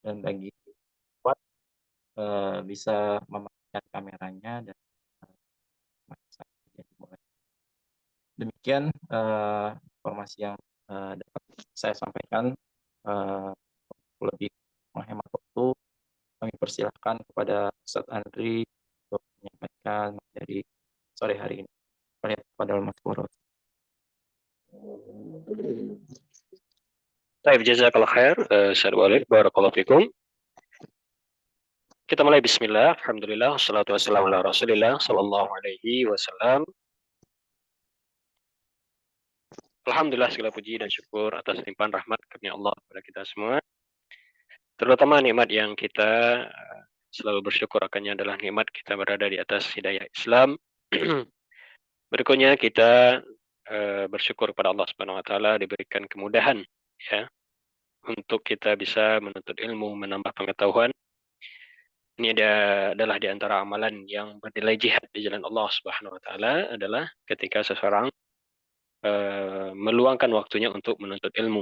dan bagi kuat, bisa mematikan kameranya dan, masak. Jadi mulai demikian, informasi yang, dapat saya sampaikan, eee, lebih menghemat waktu, kami persilahkan kepada Ustadz Andri untuk menyampaikan materi sore hari ini. Wassalamualaikum warahmatullahi wabarakatuh. Baik, jazakallah khair. Syahid Walid, barakallahu fikum. Kita mulai bismillah, alhamdulillah, wassalatu wassalamu ala rasulillah, sallallahu alaihi wasallam. Alhamdulillah, segala puji dan syukur atas limpahan rahmat karunia Allah kepada kita semua. Terutama nikmat yang kita selalu bersyukur akannya adalah nikmat kita berada di atas hidayah Islam. Berikutnya kita bersyukur kepada Allah Subhanahu wa taala diberikan kemudahan ya untuk kita bisa menuntut ilmu, menambah pengetahuan. Ini adalah di antara amalan yang bernilai jihad di jalan Allah Subhanahu wa taala adalah ketika seseorang meluangkan waktunya untuk menuntut ilmu.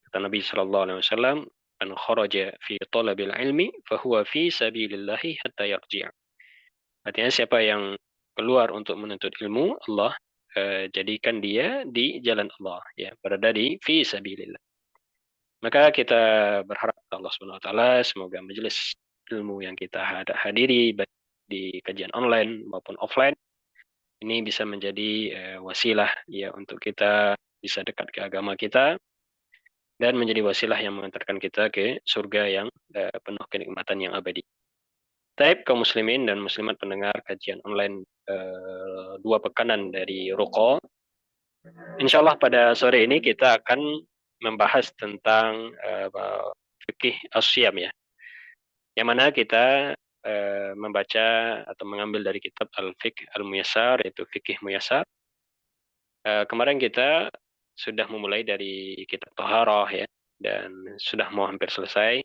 Kata Nabi sallallahu alaihi wasallam, "Man kharaja fi talabil ilmi fahuwa fi sabilillahi hatta yarji'." Artinya siapa yang keluar untuk menuntut ilmu, Allah jadikan dia di jalan Allah ya, berada di fi sabilillah. Maka kita berharap Allah Subhanahu wa taala semoga majelis ilmu yang kita hadiri baik di kajian online maupun offline ini bisa menjadi wasilah ya untuk kita bisa dekat ke agama kita dan menjadi wasilah yang mengantarkan kita ke surga yang penuh kenikmatan yang abadi. Taib kaum muslimin dan muslimat pendengar kajian online dua pekanan dari Ruko. Insyaallah pada sore ini kita akan membahas tentang fikih asyam ya. Yang mana kita membaca atau mengambil dari kitab Al-Fiqh Al-Muyassar yaitu fikih Muyassar. Kemarin kita sudah memulai dari kitab Thaharah ya dan sudah mau hampir selesai.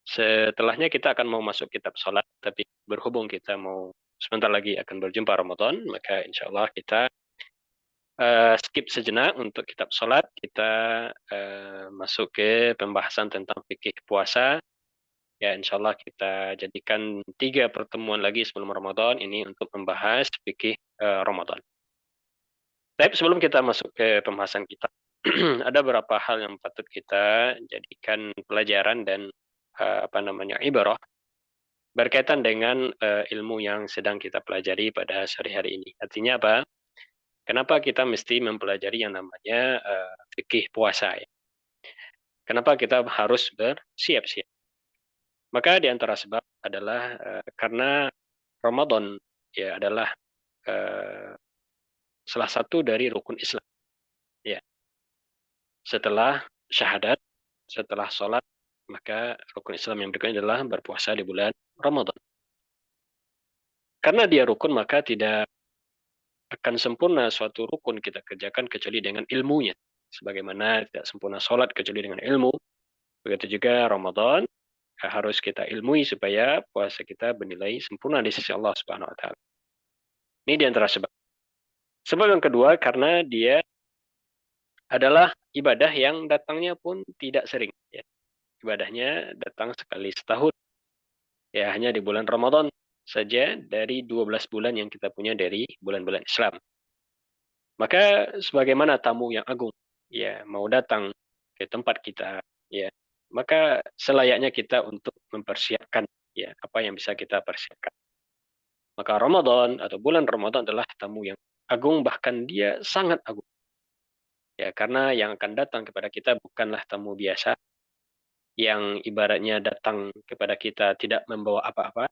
Setelahnya kita akan mau masuk kitab salat tapi berhubung kita mau sebentar lagi akan berjumpa Ramadan, maka insyaallah kita skip sejenak untuk kitab salat, kita masuk ke pembahasan tentang fikih puasa. Ya, insyaallah kita jadikan 3 pertemuan lagi sebelum Ramadan ini untuk membahas fikih Ramadan. Tapi sebelum kita masuk ke pembahasan kita, ada beberapa hal yang patut kita jadikan pelajaran dan ibarah berkaitan dengan ilmu yang sedang kita pelajari pada sore hari ini. Artinya apa? Kenapa kita mesti mempelajari yang namanya fikih puasa ya? Kenapa kita harus bersiap-siap? Maka di antara sebab adalah karena Ramadan ya adalah uh, salah satu dari rukun Islam. Ya, setelah syahadat, setelah sholat, maka rukun Islam yang berikutnya adalah berpuasa di bulan Ramadan. Karena dia rukun, maka tidak akan sempurna suatu rukun kita kerjakan kecuali dengan ilmunya. Sebagaimana tidak sempurna sholat kecuali dengan ilmu, begitu juga Ramadan harus kita ilmui supaya puasa kita bernilai sempurna di sisi Allah Subhanahu wa taala. Ini di antara sebab. Sebab yang kedua karena dia adalah ibadah yang datangnya pun tidak sering ya. Ibadahnya datang sekali setahun. Ya, hanya di bulan Ramadan saja dari 12 bulan yang kita punya dari bulan-bulan Islam. Maka sebagaimana tamu yang agung ya mau datang ke tempat kita ya, maka selayaknya kita untuk mempersiapkan ya apa yang bisa kita persiapkan. Maka Ramadan atau bulan Ramadan adalah tamu yang agung bahkan dia sangat agung. Ya, karena yang akan datang kepada kita bukanlah tamu biasa yang ibaratnya datang kepada kita tidak membawa apa-apa,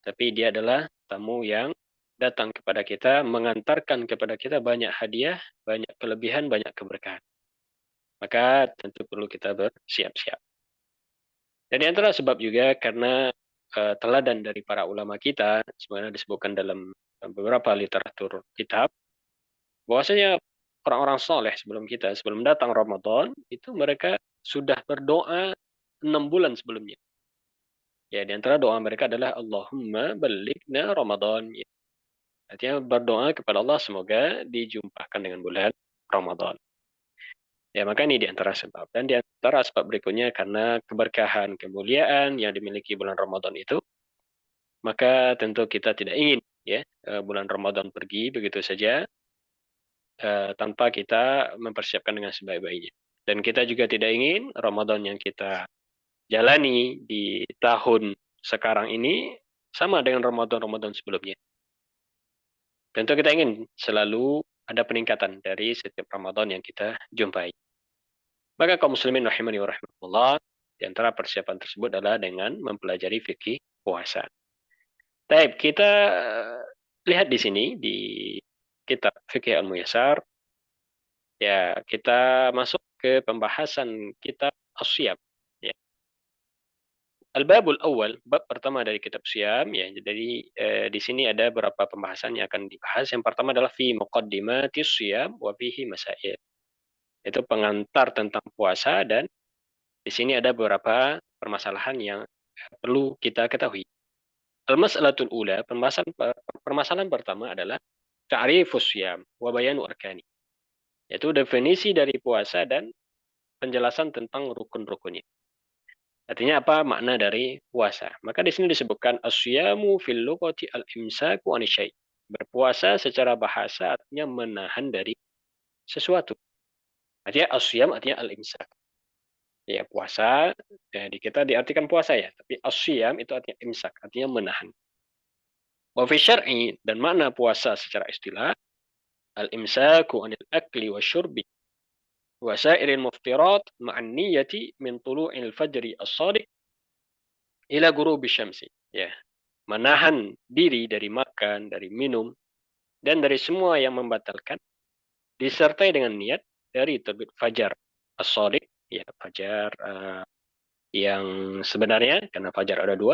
tapi dia adalah tamu yang datang kepada kita mengantarkan kepada kita banyak hadiah, banyak kelebihan, banyak keberkahan. Maka tentu perlu kita bersiap-siap. Dan di antara sebab juga karena teladan dari para ulama kita, sebenarnya disebutkan dalam beberapa literatur kitab, bahwasanya orang-orang soleh sebelum kita, sebelum datang Ramadan, itu mereka sudah berdoa 6 bulan sebelumnya. Ya, di antara doa mereka adalah Allahumma balighna Ramadan. Ya. Artinya berdoa kepada Allah semoga dijumpakan dengan bulan Ramadan. Ya, maka ini di antara sebab. Dan di antara sebab berikutnya karena keberkahan, kemuliaan yang dimiliki bulan Ramadan itu, maka tentu kita tidak ingin ya bulan Ramadan pergi begitu saja tanpa kita mempersiapkan dengan sebaik-baiknya. Dan kita juga tidak ingin Ramadan yang kita jalani di tahun sekarang ini sama dengan Ramadan-Ramadan sebelumnya. Tentu kita ingin selalu ada peningkatan dari setiap Ramadan yang kita jumpai. Maka kaum muslimin rahimani wa rahmatullah, di antara persiapan tersebut adalah dengan mempelajari fikih puasa. Baik, kita lihat di sini di kitab Fikih Al-Muyassar, ya kita masuk ke pembahasan kitab As-Siyam. Ya. Al-Babul Awal, bab pertama dari kitab Siyam, ya. Jadi di sini ada beberapa pembahasan yang akan dibahas. Yang pertama adalah fi muqaddimatis Siyam wa fihi masail. Itu pengantar tentang puasa dan di sini ada beberapa permasalahan yang perlu kita ketahui. Al-mas'alatul ula, permasalahan pertama adalah ta'rifus siyam wa bayanu arkani. Yaitu definisi dari puasa dan penjelasan tentang rukun-rukunnya. Artinya apa makna dari puasa? Maka di sini disebutkan as-siyamu fil lughati al-imsaku anisyai. Berpuasa secara bahasa artinya menahan dari sesuatu. Artinya as-siyam artinya al-imsak. Ya, puasa ya, di kita diartikan puasa ya, tapi as-siyam itu artinya imsak, artinya menahan. Wa fi syar'i, dan makna puasa secara istilah al-imsaku anil akli wa syurbi wa sairil muftirat ma'an niyati min tulu'il fajri as-shadiq ila ghurubi syamsi. Ya, menahan diri dari makan, dari minum, dan dari semua yang membatalkan disertai dengan niat dari terbit fajar as-shadiq, ya fajar yang sebenarnya, karena fajar ada dua,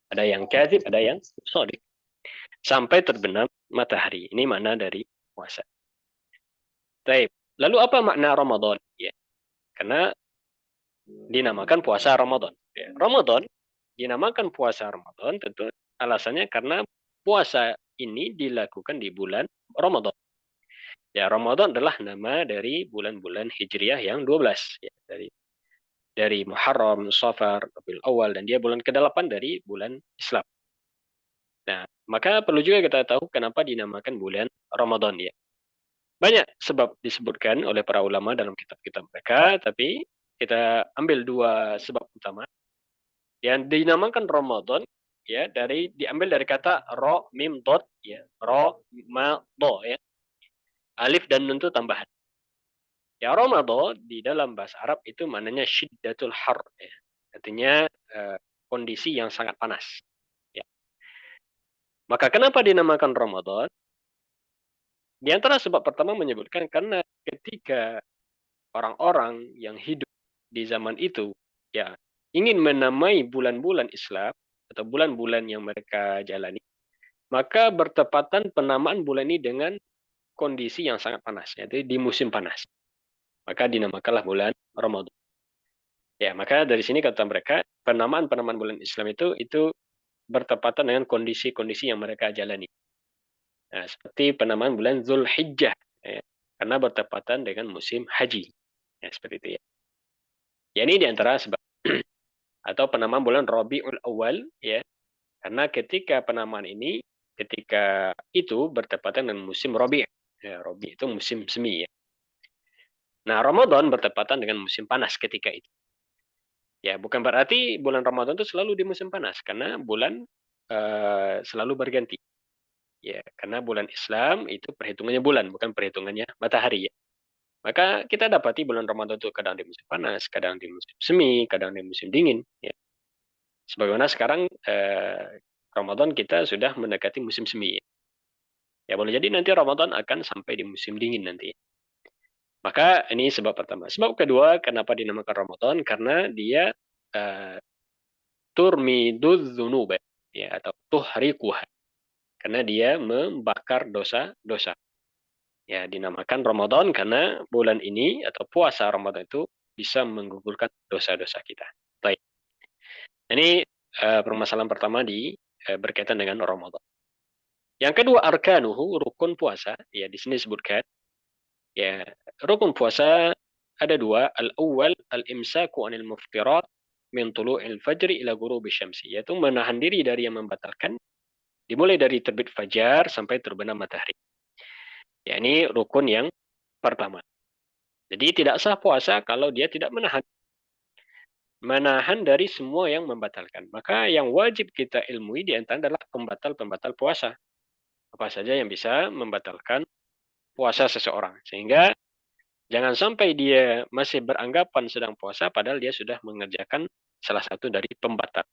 ada yang kadzib, ada yang shadiq, sampai terbenam matahari. Ini makna dari puasa. Baik. Lalu apa makna Ramadan? Ya, karena dinamakan puasa Ramadan. Ya, Ramadan dinamakan puasa Ramadan tentu alasannya karena puasa ini dilakukan di bulan Ramadan. Ya, Ramadan adalah nama dari bulan-bulan Hijriah yang 12 ya, dari Muharram, Safar, Rabiul Awal, dan dia bulan ke-8 dari bulan Islam. Nah, maka perlu juga kita tahu kenapa dinamakan bulan Ramadan ya. Banyak sebab disebutkan oleh para ulama dalam kitab-kitab mereka, tapi kita ambil dua sebab utama. Yang dinamakan Ramadan ya diambil dari kata ro mim dot ya, ro ma do ya. Alif dan nun itu tambahan. Ya, Ramadan di dalam bahasa Arab itu maknanya syiddatul har ya. Artinya kondisi yang sangat panas ya. Maka kenapa dinamakan Ramadan? Di antara sebab pertama menyebutkan karena ketika orang-orang yang hidup di zaman itu ya ingin menamai bulan-bulan Islam atau bulan-bulan yang mereka jalani, maka bertepatan penamaan bulan ini dengan kondisi yang sangat panas, yaitu di musim panas. Maka dinamakanlah bulan Ramadan. Ya, maka dari sini kata mereka, penamaan-penamaan bulan Islam itu bertepatan dengan kondisi-kondisi yang mereka jalani. Nah, seperti penamaan bulan Zulhijjah, ya, karena bertepatan dengan musim haji. Ya, seperti itu ya. Ya, ini diantara sebab. Atau penamaan bulan Rabiul Awal, ya, karena ketika penamaan ini, ketika itu bertepatan dengan musim Rabi'. Ya, Rabi' itu musim semi ya. Nah, Ramadan bertepatan dengan musim panas ketika itu. Ya, bukan berarti bulan Ramadan itu selalu di musim panas, karena bulan selalu berganti. Ya, karena bulan Islam itu perhitungannya bulan, bukan perhitungannya matahari ya. Maka kita dapati bulan Ramadan itu kadang di musim panas, kadang di musim semi, kadang di musim dingin. Ya. Sebagaimana sekarang Ramadan kita sudah mendekati musim semi. Ya, boleh jadi nanti Ramadan akan sampai di musim dingin nanti. Maka ini sebab pertama. Sebab kedua, kenapa dinamakan Ramadan? Karena dia turmiduz dzunub ya, atau tuhriquha. Karena dia membakar dosa-dosa. Ya, dinamakan Ramadan karena bulan ini atau puasa Ramadan itu bisa menggugurkan dosa-dosa kita. Baik. Ini permasalahan pertama berkaitan dengan Ramadan. Yang kedua, arkanuhu, rukun puasa. Ya, di sini disebutkan. Ya, rukun puasa ada dua. Al-awwal al-imsaku anil muftirat min tulu'il fajri ila ghurubi syamsi, yaitu menahan diri dari yang membatalkan, dimulai dari terbit fajar sampai terbenam matahari. Ya, ini rukun yang pertama. Jadi tidak sah puasa kalau dia tidak menahan dari semua yang membatalkan. Maka yang wajib kita ilmui di antara adalah pembatal-pembatal puasa. Apa saja yang bisa membatalkan puasa seseorang. Sehingga jangan sampai dia masih beranggapan sedang puasa padahal dia sudah mengerjakan salah satu dari pembatal.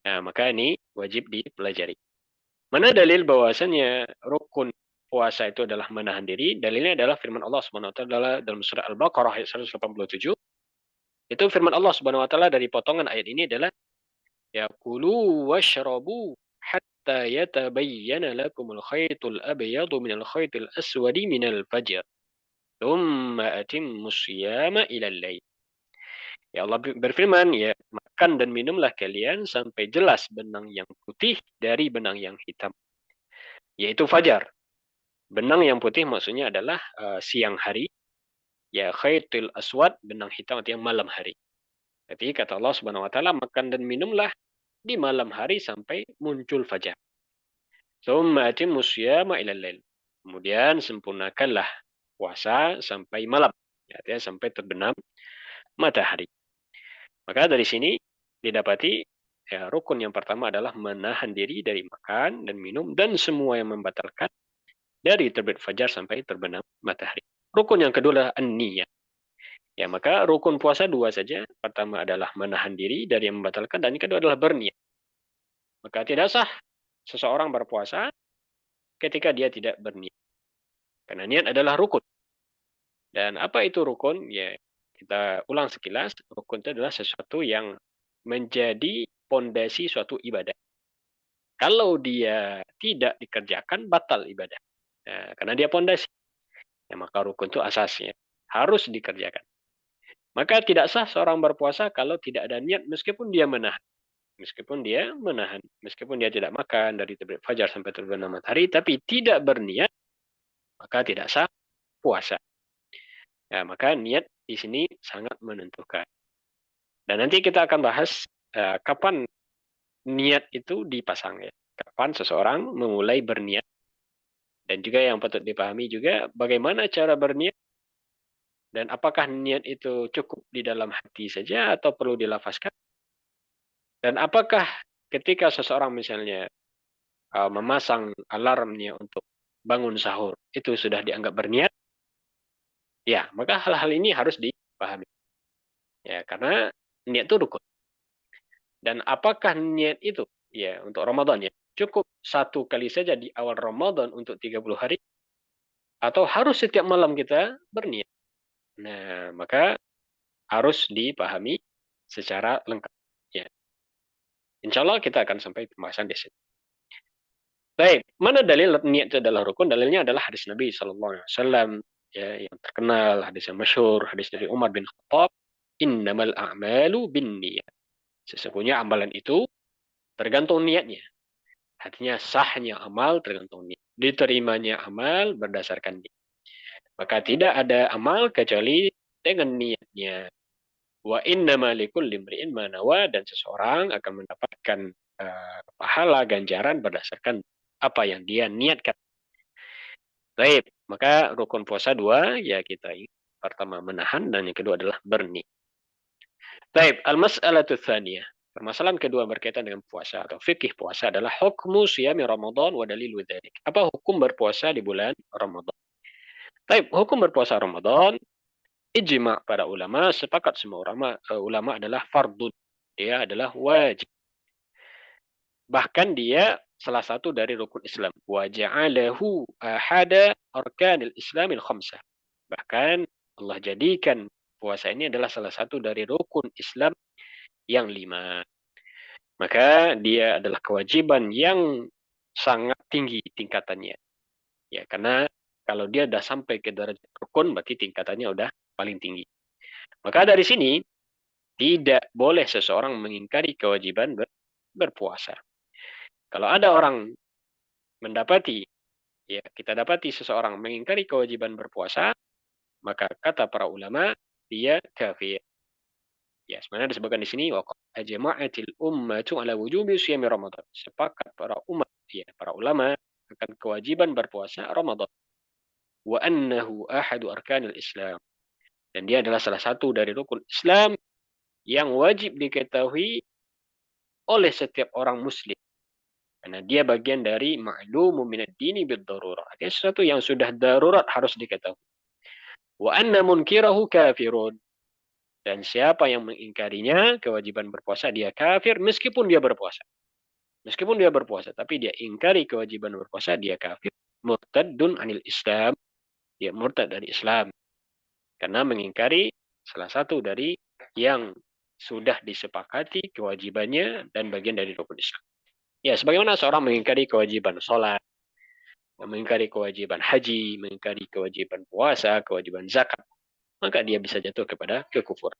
Nah, maka ini wajib dipelajari. Mana dalil bahwasannya rukun puasa itu adalah menahan diri? Dalilnya adalah firman Allah Subhanahu wa taala dalam surah Al-Baqarah ayat 187. Itu firman Allah Subhanahu wa taala dari potongan ayat ini adalah ya kulu washrabu hatta yatabayyana lakumul khaytul abyadu minal khaytil aswadi minal fajr. Tsumma atimmus siyama ilal lail. Ya Allah berfirman, ya makan dan minumlah kalian sampai jelas benang yang putih dari benang yang hitam, yaitu fajar. Benang yang putih maksudnya adalah siang hari, ya khaytul aswad, benang hitam artinya malam hari. Jadi kata Allah Subhanahu wa taala, makan dan minumlah di malam hari sampai muncul fajar. Tsumma atimmus siyama ilal lail. Kemudian sempurnakanlah puasa sampai malam, ya, artinya sampai terbenam matahari. Maka dari sini didapati ya, rukun yang pertama adalah menahan diri dari makan dan minum dan semua yang membatalkan dari terbit fajar sampai terbenam matahari. Rukun yang kedua adalah an-niyah. Ya, maka rukun puasa dua saja. Pertama adalah menahan diri dari yang membatalkan dan yang kedua adalah berniat. Maka tidak sah seseorang berpuasa ketika dia tidak berniat. Karena niat adalah rukun. Dan apa itu rukun? Ya, kita ulang sekilas. Rukun itu adalah sesuatu yang menjadi pondasi suatu ibadah. Kalau dia tidak dikerjakan, batal ibadah. Nah, karena dia pondasi. Ya, maka rukun itu asasnya. Harus dikerjakan. Maka tidak sah seorang berpuasa kalau tidak ada niat meskipun dia menahan. Meskipun dia tidak makan dari terbit fajar sampai terbenam matahari, tapi tidak berniat, maka tidak sah puasa. Ya, maka niat di sini sangat menentukan. Dan nanti kita akan bahas kapan niat itu dipasang ya. Kapan seseorang memulai berniat. Dan juga yang patut dipahami juga bagaimana cara berniat dan apakah niat itu cukup di dalam hati saja atau perlu dilafazkan. Dan apakah ketika seseorang misalnya memasang alarmnya untuk bangun sahur itu sudah dianggap berniat? Ya, maka hal-hal ini harus dipahami. Ya, karena niat itu rukun. Dan apakah niat itu ya untuk Ramadan ya cukup satu kali saja di awal Ramadan untuk 30 hari atau harus setiap malam kita berniat? Nah, maka harus dipahami secara lengkap. Ya. Insya Allah kita akan sampai pembahasan di sini. Baik, mana dalil niat itu adalah rukun? Dalilnya adalah hadis Nabi Sallallahu Alaihi Wasallam ya, yang terkenal, hadis yang masyhur, hadis dari Umar bin Khattab, Innamal a'malu bin niat. Sesungguhnya amalan itu tergantung niatnya. Artinya sahnya amal tergantung niat. Diterimanya amal berdasarkan niat. Maka tidak ada amal kecuali dengan niatnya. Wa innama likulli imri'in ma nawa, dan seseorang akan mendapatkan pahala ganjaran berdasarkan apa yang dia niatkan. Baik, maka rukun puasa dua ya kita ingat. Pertama menahan dan yang kedua adalah berniat. Baik, al-mas'alatu tsaniyah. Permasalahan kedua berkaitan dengan puasa atau fikih puasa adalah hukmu siyami Ramadan wa dalilu dzalik. Apa hukum berpuasa di bulan Ramadan? Baik, hukum berpuasa Ramadan, ijma' para ulama, sepakat semua ulama adalah fardun. Dia adalah wajib. Bahkan dia salah satu dari rukun Islam. Wa ja'alahu ahada arkanil Islamil khamsah. Bahkan Allah jadikan puasa ini adalah salah satu dari rukun Islam yang 5. Maka dia adalah kewajiban yang sangat tinggi tingkatannya. Ya, karena kalau dia sudah sampai ke derajat rukun, berarti tingkatannya udah paling tinggi. Maka dari sini, tidak boleh seseorang mengingkari kewajiban berpuasa. Kalau ada orang mendapati, ya kita dapati seseorang mengingkari kewajiban berpuasa, maka kata para ulama dia kafir. Ya, sebenarnya disebutkan di sini waqad ajma'atil ummatu ala wujubi siyami Ramadan. Sepakat para umat, ya, para ulama akan kewajiban berpuasa Ramadan. Wa annahu ahadu arkanil Islam. Dan dia adalah salah satu dari rukun Islam yang wajib diketahui oleh setiap orang muslim. Karena dia bagian dari ma'lumu minad dini bid darurah. Artinya sesuatu yang sudah darurat harus diketahui. Wa anna munkirahu kafirun. Dan siapa yang mengingkarinya, kewajiban berpuasa, dia kafir meskipun dia berpuasa. Meskipun dia berpuasa, tapi dia ingkari kewajiban berpuasa, dia kafir. Murtadun anil Islam. Dia murtad dari Islam. Karena mengingkari salah satu dari yang sudah disepakati kewajibannya dan bagian dari rukun Islam. Ya, sebagaimana seorang mengingkari kewajiban sholat, mengingkari kewajiban haji, mengingkari kewajiban puasa, kewajiban zakat, maka dia bisa jatuh kepada kekufuran.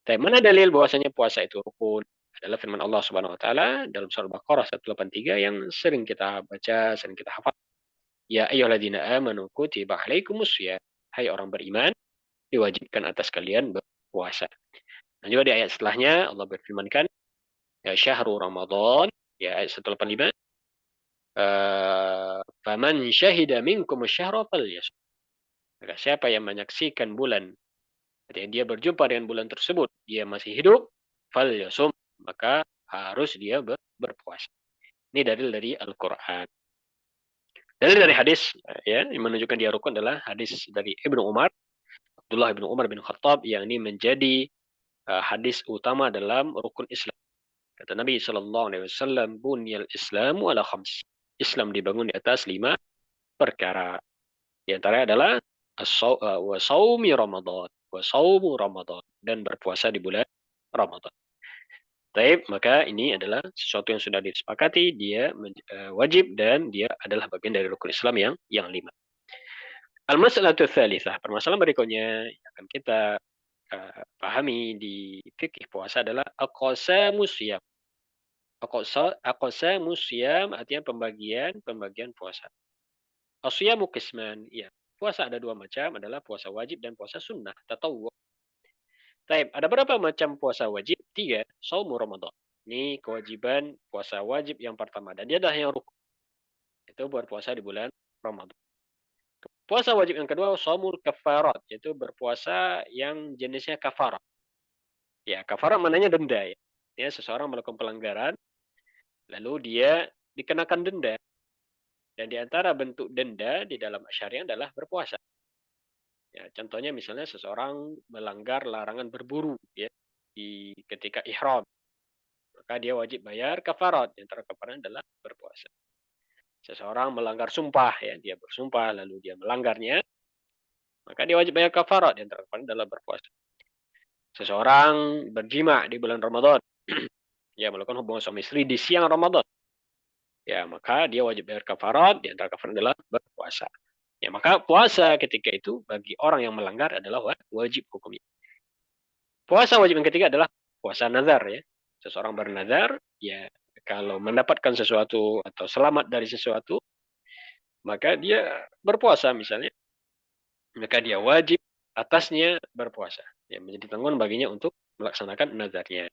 Tapi mana dalil bahwasanya puasa itu rukun? Adalah firman Allah Subhanahu wa taala dalam surah Baqarah 183 yang sering kita baca, sering kita hafal. Ya ayyuhalladzina amanu kutiba alaikumussyam. Hai orang beriman, diwajibkan atas kalian berpuasa. Dan juga di ayat setelahnya Allah berfirmankan, ya syahrul Ramadan, ya ayat 185, faman syahida minkum asyhara falyasum. Maka siapa yang menyaksikan bulan, ketika dia berjumpa dengan bulan tersebut, dia masih hidup, falyasum, maka harus dia berpuasa. Ini dalil dari Al-Qur'an. Dalil dari hadis, ya, yang menunjukkan dia rukun adalah hadis dari Ibnu Umar, Abdullah bin Umar bin Khattab, yang ini menjadi hadis utama dalam rukun Islam. Kata Nabi Shallallahu Alaihi Wasallam, "Bunyal Islamu ala khams." Islam dibangun di atas 5 perkara. Di antaranya adalah wa saumi Ramadan, wa saumu Ramadan, dan berpuasa di bulan Ramadan. Taib, maka ini adalah sesuatu yang sudah disepakati, dia wajib dan dia adalah bagian dari rukun Islam yang 5. Al-mas'alatu tsalitsah, permasalahan berikutnya yang akan kita pahami di fikih puasa adalah aqsamus siyam. Aqsamus siyam artinya pembagian puasa. Asyamu qisman, ya. Puasa ada 2 macam, adalah puasa wajib dan puasa sunnah, tatawwu. Taib, ada berapa macam puasa wajib? 3, saumu Ramadan. Ini kewajiban puasa wajib yang pertama, dan dia adalah yang rukun. Itu berpuasa di bulan Ramadan. Puasa wajib yang kedua, saumul kafarat, yaitu berpuasa yang jenisnya kafarat. Ya, kafarat maknanya denda, ya. Ya, seseorang melakukan pelanggaran, lalu dia dikenakan denda. Dan di antara bentuk denda di dalam syariat adalah berpuasa. Ya, contohnya misalnya seseorang melanggar larangan berburu, ya, ketika ihram, maka dia wajib bayar kafarat. Yang antara kafarat adalah berpuasa. Seseorang melanggar sumpah, ya, dia bersumpah lalu dia melanggarnya, maka dia wajib bayar kafarat. Yang antara kafarat adalah berpuasa. Seseorang berjima di bulan Ramadan, ya, melakukan hubungan suami istri di siang Ramadan, ya, maka dia wajib bayar kafarat. Di antara kafarat adalah berpuasa. Ya, maka puasa ketika itu bagi orang yang melanggar adalah wajib hukumnya. Puasa wajib yang ketiga adalah puasa nazar, ya. Seseorang bernazar, ya, kalau mendapatkan sesuatu atau selamat dari sesuatu, maka dia berpuasa misalnya. Maka dia wajib atasnya berpuasa. Ya, menjadi tanggungan baginya untuk melaksanakan nazarnya.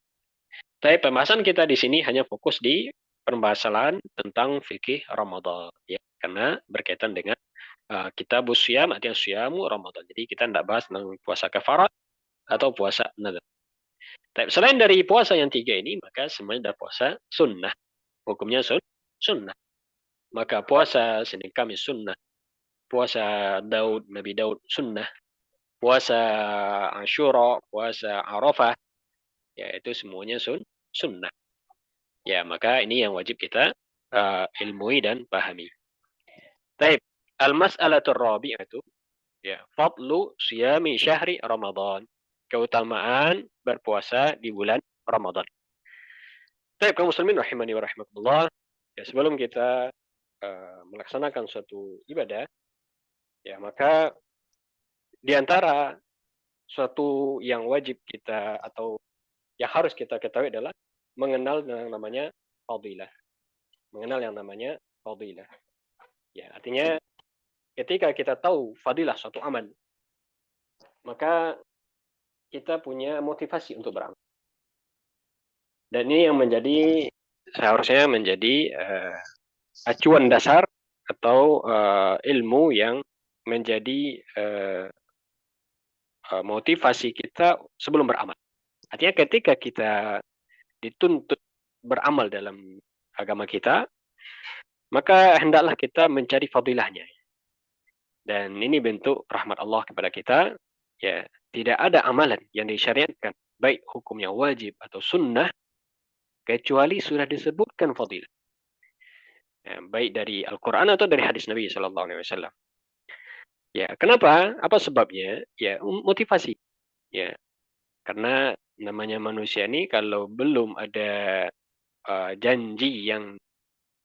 Tapi pembahasan kita di sini hanya fokus di permasalahan tentang fikih Ramadan, ya, karena berkaitan dengan kitabus syiyam, artinya syiamu Ramadan. Jadi kita tidak bahas tentang puasa kafarat atau puasa nazar. Tapi selain dari puasa yang 3 ini, maka semuanya adalah puasa sunnah. Hukumnya sunnah. Maka puasa Senin Kamis sunnah. Puasa Nabi Daud sunnah. Puasa Ashura, puasa Arafah, ya, itu semuanya sunnah. Ya, maka ini yang wajib kita ilmui dan pahami. Taib, al-mas'alatul rabi'atu, ya, fadlu siyami syahri Ramadan. Keutamaan berpuasa di bulan Ramadan. Taib, kaum muslimin rahimani wa rahimakumullah. Ya, sebelum kita melaksanakan suatu ibadah, ya, maka di antara suatu yang wajib kita atau yang harus kita ketahui adalah mengenal yang namanya fadilah. Mengenal yang namanya fadilah. Ya, artinya ketika kita tahu fadilah suatu amal, maka kita punya motivasi untuk beramal. Dan ini yang seharusnya menjadi acuan dasar atau ilmu yang menjadi motivasi kita sebelum beramal. Artinya ketika kita dituntut beramal dalam agama kita, maka hendaklah kita mencari fadilahnya. Dan ini bentuk rahmat Allah kepada kita. Ya, tidak ada amalan yang disyariatkan, baik hukumnya wajib atau sunnah, kecuali sudah disebutkan fadilah. Ya, baik dari Al-Quran atau dari hadis Nabi Sallallahu Alaihi Wasallam. Ya, kenapa? Apa sebabnya? Ya, motivasi. Ya, karena namanya manusia ini kalau belum ada janji yang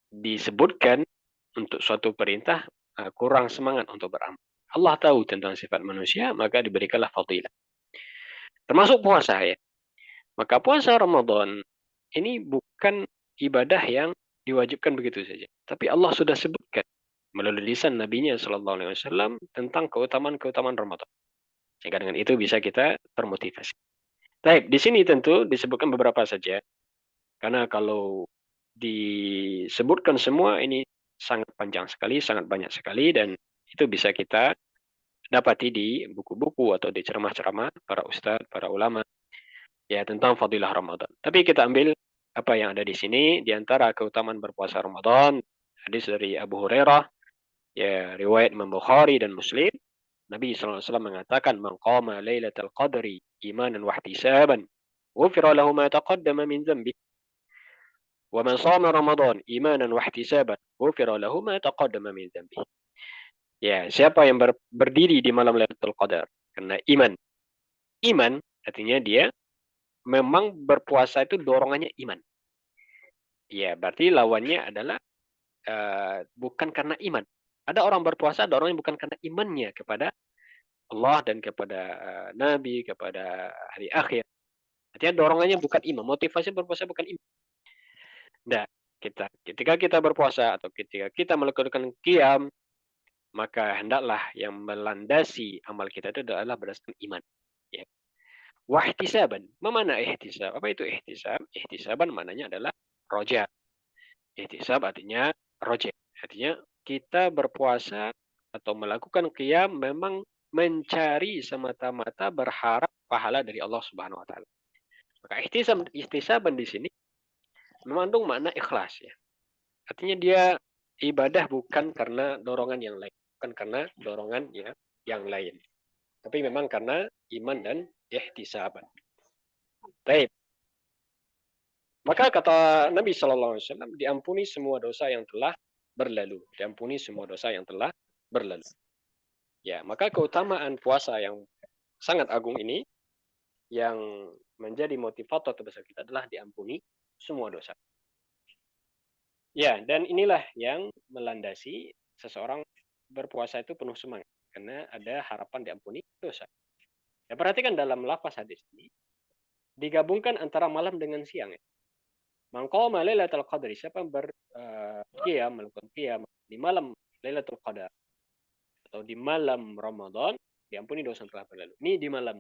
disebutkan untuk suatu perintah, kurang semangat untuk beramal. Allah tahu tentang sifat manusia, maka diberikanlah fadilah. Termasuk puasa ya. Maka puasa Ramadan ini bukan ibadah yang diwajibkan begitu saja. Tapi Allah sudah sebutkan melalui lisan Nabi-Nya Sallallahu Alaihi Wasallam tentang keutamaan-keutamaan Ramadan. Sehingga dengan itu bisa kita termotivasi. Baik, di sini tentu disebutkan beberapa saja. Karena kalau disebutkan semua ini sangat panjang sekali, sangat banyak sekali, dan itu bisa kita dapati di buku-buku atau di ceramah-ceramah para ustadz, para ulama, ya tentang fadilah Ramadan. Tapi kita ambil apa yang ada di sini, di antara keutamaan berpuasa Ramadan, hadis dari Abu Hurairah, ya riwayat Imam Bukhari dan Muslim, Nabi SAW mengatakan, "Man qama lailatul qadri imanan wa ihtisaban, ghufira lahu ma taqaddama min dhanbi. Wa man shama Ramadan imanan wa ihtisaban, ghufira lahu ma taqaddama min dhanbi." Ya, siapa yang berdiri di malam Lailatul Qadar karena iman. Iman artinya dia memang berpuasa itu dorongannya iman. Ya, berarti lawannya adalah bukan karena iman. Ada orang berpuasa dorongannya bukan karena imannya kepada Allah dan kepada Nabi, kepada hari akhir. Artinya dorongannya bukan iman, motivasi berpuasa bukan iman. Nah, ketika kita berpuasa atau ketika kita melakukan qiyam, maka hendaklah yang melandasi amal kita itu adalah berdasarkan iman. Ya. Wahtisaban. Mana ihtisab? Apa itu ihtisab? Ihtisaban maknanya adalah roja. Ihtisab artinya roja. Artinya kita berpuasa atau melakukan qiyam memang mencari semata-mata berharap pahala dari Allah Subhanahu wa taala. Maka ihtisaban di sini mengandung makna ikhlas ya. Artinya dia ibadah bukan karena dorongan yang lain, bukan karena dorongan yang lain. Tapi memang karena iman dan ihtisaban. Baik. Maka kata Nabi Shallallahu Alaihi Wasallam, diampuni semua dosa yang telah berlalu. Diampuni semua dosa yang telah berlalu. Ya, maka keutamaan puasa yang sangat agung ini, yang menjadi motivator terbesar kita adalah diampuni semua dosa. Ya, dan inilah yang melandasi seseorang berpuasa itu penuh semangat. Karena ada harapan diampuni dosa. Ya, perhatikan dalam lafaz hadis ini, digabungkan antara malam dengan siang. Ya. Man qama lailatul qadri, siapa yang melakukan qiyam di malam Lailatul Qadar atau di malam Ramadan, diampuni dosa yang telah berlalu. Ini di malam.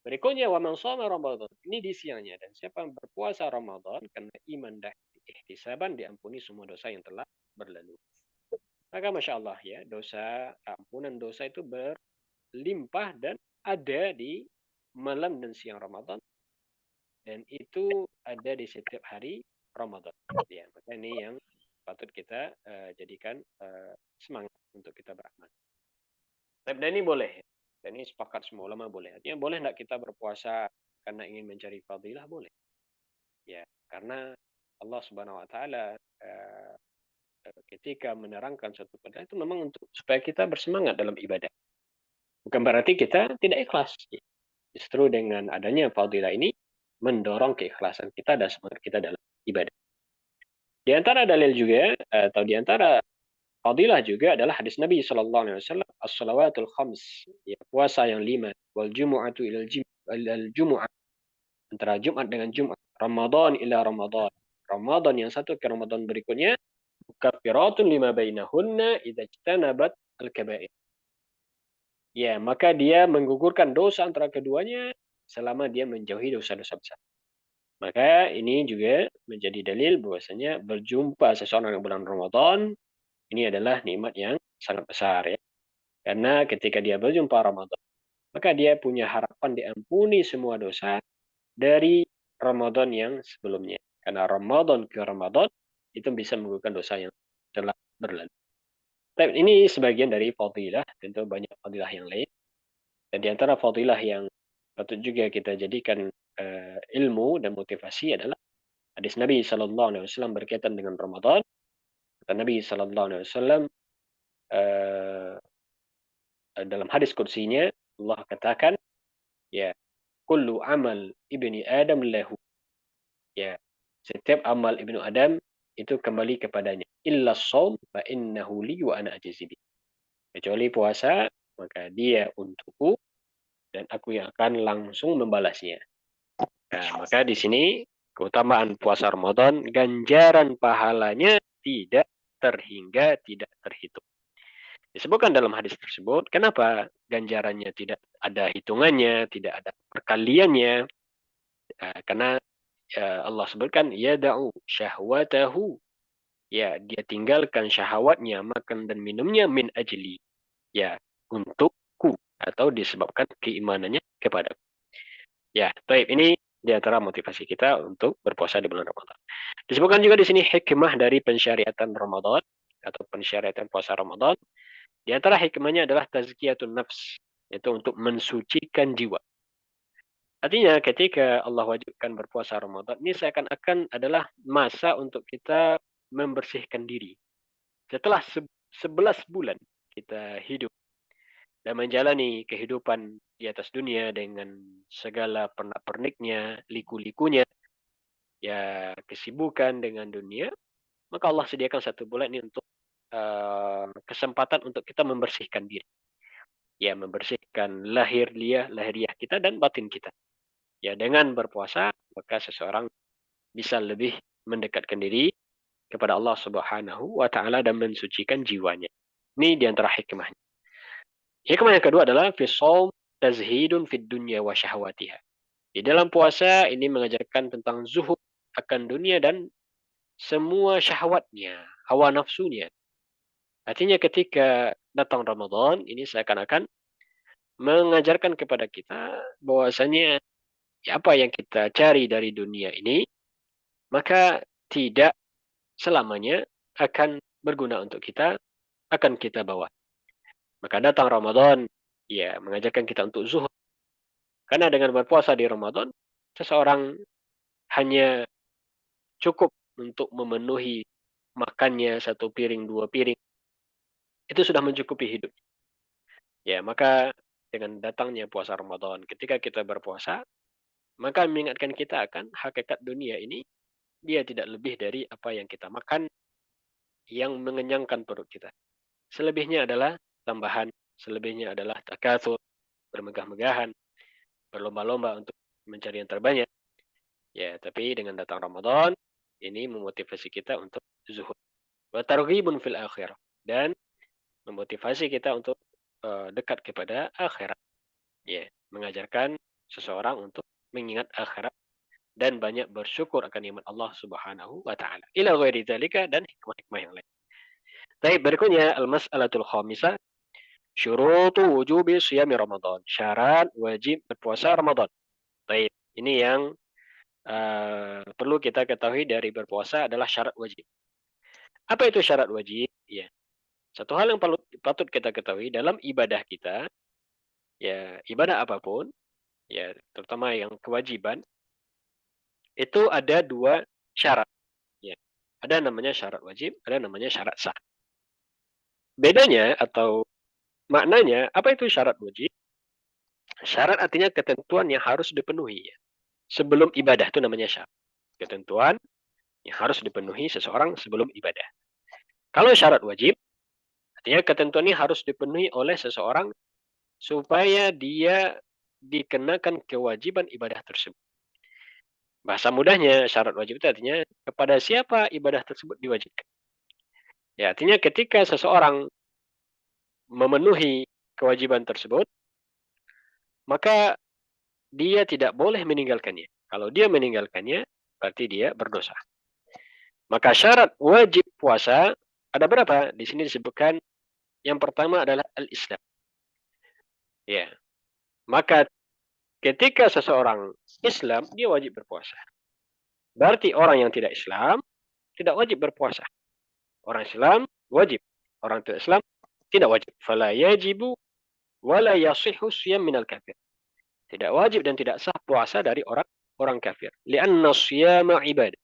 Berikutnya wa man shama Ramadan, ini di siangnya, dan siapa yang berpuasa Ramadan karena iman dan ihtisaban, diampuni semua dosa yang telah berlalu. Maka Masya Allah ya, ampunan dosa itu berlimpah dan ada di malam dan siang Ramadan. Dan itu ada di setiap hari Ramadan. Ya, maka ini yang patut kita jadikan semangat untuk kita beramal. Dan ini boleh. Dan ini sepakat semua ulama boleh. Artinya boleh tidak kita berpuasa karena ingin mencari fadilah? Boleh. Ya, karena Allah Subhanahu Wa Taala ketika menerangkan suatu perkara itu memang untuk supaya kita bersemangat dalam ibadah. Bukan berarti kita tidak ikhlas. Justru dengan adanya fadilah ini mendorong keikhlasan kita dan semangat kita dalam ibadah. Di antara dalil juga atau di antara fadilah juga adalah hadis Nabi Shallallahu Alaihi Wasallam, as-salawatul khams, ya, puasa yang 5, wal jumu'atu ilal jumu'ah, antara Jumat dengan Jumat, Ramadan ila Ramadan, Ramadan yang satu ke Ramadan berikutnya, kafiratun lima bainahunna idza ijtanabat al-kaba'ir. ya maka dia menggugurkan dosa antara keduanya selama dia menjauhi dosa-dosa besar. Maka ini juga menjadi dalil bahwasanya berjumpa seseorang di bulan Ramadan ini adalah nikmat yang sangat besar ya. Karena ketika dia berjumpa Ramadan, maka dia punya harapan diampuni semua dosa dari Ramadan yang sebelumnya. Karena Ramadan ke Ramadan itu bisa menggugurkan dosa yang telah berlalu. Tapi ini sebagian dari fadilah, tentu banyak fadilah yang lain. Dan di antara fadilah yang patut juga kita jadikan ilmu dan motivasi adalah hadis Nabi Sallallahu Alaihi Wasallam berkaitan dengan Ramadan. Kata Nabi Sallallahu Alaihi Wasallam eh, dalam hadis kursinya Allah katakan, ya kullu amal ibni Adam lahu, ya setiap amal ibnu Adam itu kembali kepadanya. Illa shaum fa innahu li wa ana ajzi bi. Kecuali puasa, maka dia untukku dan aku yang akan langsung membalasnya. Nah, maka di sini keutamaan puasa Ramadan, ganjaran pahalanya tidak terhingga, tidak terhitung. Disebutkan dalam hadis tersebut, kenapa ganjarannya tidak ada hitungannya, tidak ada perkaliannya? Karena Allah sebutkan, yada'u syahwatahu. Ya, dia tinggalkan syahwatnya, makan dan minumnya min ajli. Ya, untukku. Atau disebabkan keimanannya kepada. Ya, baik. Ini di antara motivasi kita untuk berpuasa di bulan Ramadan. Disebutkan juga di sini hikmah dari pensyariatan Ramadan atau pensyariatan puasa Ramadan. Di antara hikmahnya adalah tazkiyatun nafs, yaitu untuk mensucikan jiwa. Artinya ketika Allah wajibkan berpuasa Ramadan, ini seakan-akan adalah masa untuk kita membersihkan diri. Setelah 11 bulan kita hidup dan menjalani kehidupan di atas dunia dengan segala pernak-perniknya, liku-likunya, ya kesibukan dengan dunia, maka Allah sediakan 1 bulan ini untuk kesempatan untuk kita membersihkan diri. Ya, membersihkan lahiriah kita dan batin kita. Ya, dengan berpuasa, maka seseorang bisa lebih mendekatkan diri kepada Allah Subhanahu wa taala dan mensucikan jiwanya. Ini di antara hikmahnya. Hikmah yang kedua adalah fi shaum tazhidun fid dunya wa syahwatiha. Di dalam puasa ini mengajarkan tentang zuhud akan dunia dan semua syahwatnya, hawa nafsunya. Artinya ketika datang Ramadan, ini seakan-akan mengajarkan kepada kita bahwasanya apa yang kita cari dari dunia ini, maka tidak selamanya akan berguna untuk kita, akan kita bawa. Maka datang Ramadan, ya mengajarkan kita untuk zuhud. Karena dengan berpuasa di Ramadan, seseorang hanya cukup untuk memenuhi makannya 1 piring, 2 piring. Itu sudah mencukupi hidup. Ya, maka dengan datangnya puasa Ramadan, ketika kita berpuasa, maka mengingatkan kita akan hakikat dunia ini, dia tidak lebih dari apa yang kita makan yang mengenyangkan perut kita. Selebihnya adalah tambahan, selebihnya adalah takatsur, bermegah-megahan, berlomba-lomba untuk mencari yang terbanyak. Ya, tapi dengan datang Ramadan, ini memotivasi kita untuk zuhud. Wa targhibun fil akhirah. Dan memotivasi kita untuk dekat kepada akhirat. Ya, mengajarkan seseorang untuk mengingat akhirat dan banyak bersyukur akan nikmat Allah Subhanahu wa taala. Ila ghairi dzalika dan hikmah-hikmah yang lain. Baik, berikutnya al-mas'alatul khamisah, syurutu wujubi siyami Ramadan. Syarat wajib berpuasa Ramadan. Baik, ini yang perlu kita ketahui dari berpuasa adalah syarat wajib. Apa itu syarat wajib? Ya, satu hal yang patut kita ketahui dalam ibadah kita, ya ibadah apapun, ya terutama yang kewajiban, itu ada 2 syarat. Ya, ada namanya syarat wajib, ada namanya syarat sah. Bedanya atau maknanya, apa itu syarat wajib? Syarat artinya ketentuan yang harus dipenuhi. Ya. Sebelum ibadah itu namanya syarat. Ketentuan yang harus dipenuhi seseorang sebelum ibadah. Kalau syarat wajib, artinya ketentuan ini harus dipenuhi oleh seseorang supaya dia dikenakan kewajiban ibadah tersebut. Bahasa mudahnya, syarat wajib itu artinya kepada siapa ibadah tersebut diwajibkan. Ya, artinya ketika seseorang memenuhi kewajiban tersebut, maka dia tidak boleh meninggalkannya. Kalau dia meninggalkannya, berarti dia berdosa. Maka syarat wajib puasa ada berapa? Di sini disebutkan yang pertama adalah al-Islam. Ya. Maka ketika seseorang Islam, dia wajib berpuasa. Berarti orang yang tidak Islam tidak wajib berpuasa. Orang Islam wajib. Orang tidak Islam tidak wajib. Fala yajibu wala yasihhu siyam minal kafir. Tidak wajib dan tidak sah puasa dari orang kafir. Lianna siyama ibadah.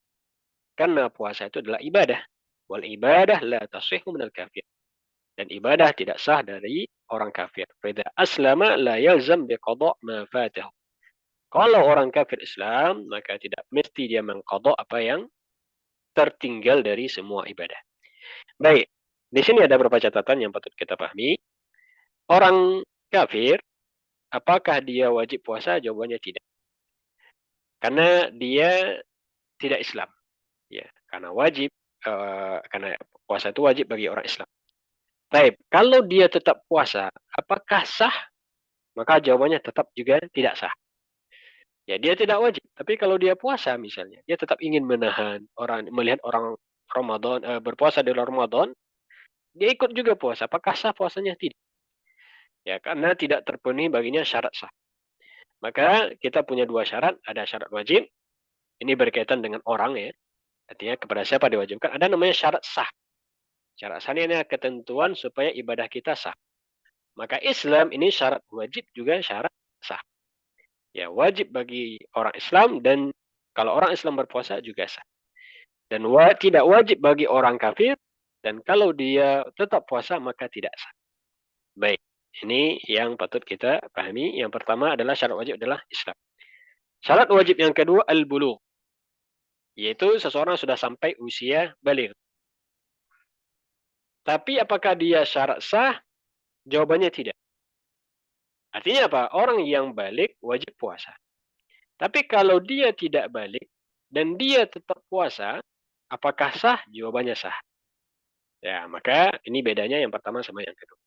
Karena puasa itu adalah ibadah. Wal ibadah la tasihhu minal kafir. Dan ibadah tidak sah dari orang kafir. Fidha aslama la yalzam biqada' ma fatahu. Kalau orang kafir Islam, maka tidak mesti dia mengqada' apa yang tertinggal dari semua ibadah. Baik, di sini ada beberapa catatan yang patut kita pahami. Orang kafir, apakah dia wajib puasa? Jawabannya tidak. Karena dia tidak Islam. Ya, karena wajib, karena puasa itu wajib bagi orang Islam. Baik, kalau dia tetap puasa, apakah sah? Maka jawabannya tetap juga tidak sah. Ya, dia tidak wajib. Tapi kalau dia puasa misalnya, dia tetap ingin menahan orang, melihat orang Ramadan, berpuasa di Ramadan, dia ikut juga puasa. Apakah sah puasanya? Tidak. Ya, karena tidak terpenuhi baginya syarat sah. Maka kita punya dua syarat. Ada syarat wajib. Ini berkaitan dengan orang ya. Artinya kepada siapa diwajibkan. Ada namanya syarat sah. Syarat sah ini adalah ketentuan supaya ibadah kita sah. Maka Islam ini syarat wajib juga syarat sah. Ya, wajib bagi orang Islam dan kalau orang Islam berpuasa juga sah. Dan tidak wajib bagi orang kafir dan kalau dia tetap puasa maka tidak sah. Baik, ini yang patut kita pahami. Yang pertama adalah syarat wajib adalah Islam. Syarat wajib yang kedua al-bulugh, yaitu seseorang sudah sampai usia baligh. Tapi apakah dia syarat sah? Jawabannya tidak. Artinya apa? Orang yang baligh wajib puasa. Tapi kalau dia tidak baligh dan dia tetap puasa, apakah sah? Jawabannya sah. Ya, maka ini bedanya yang pertama sama yang kedua.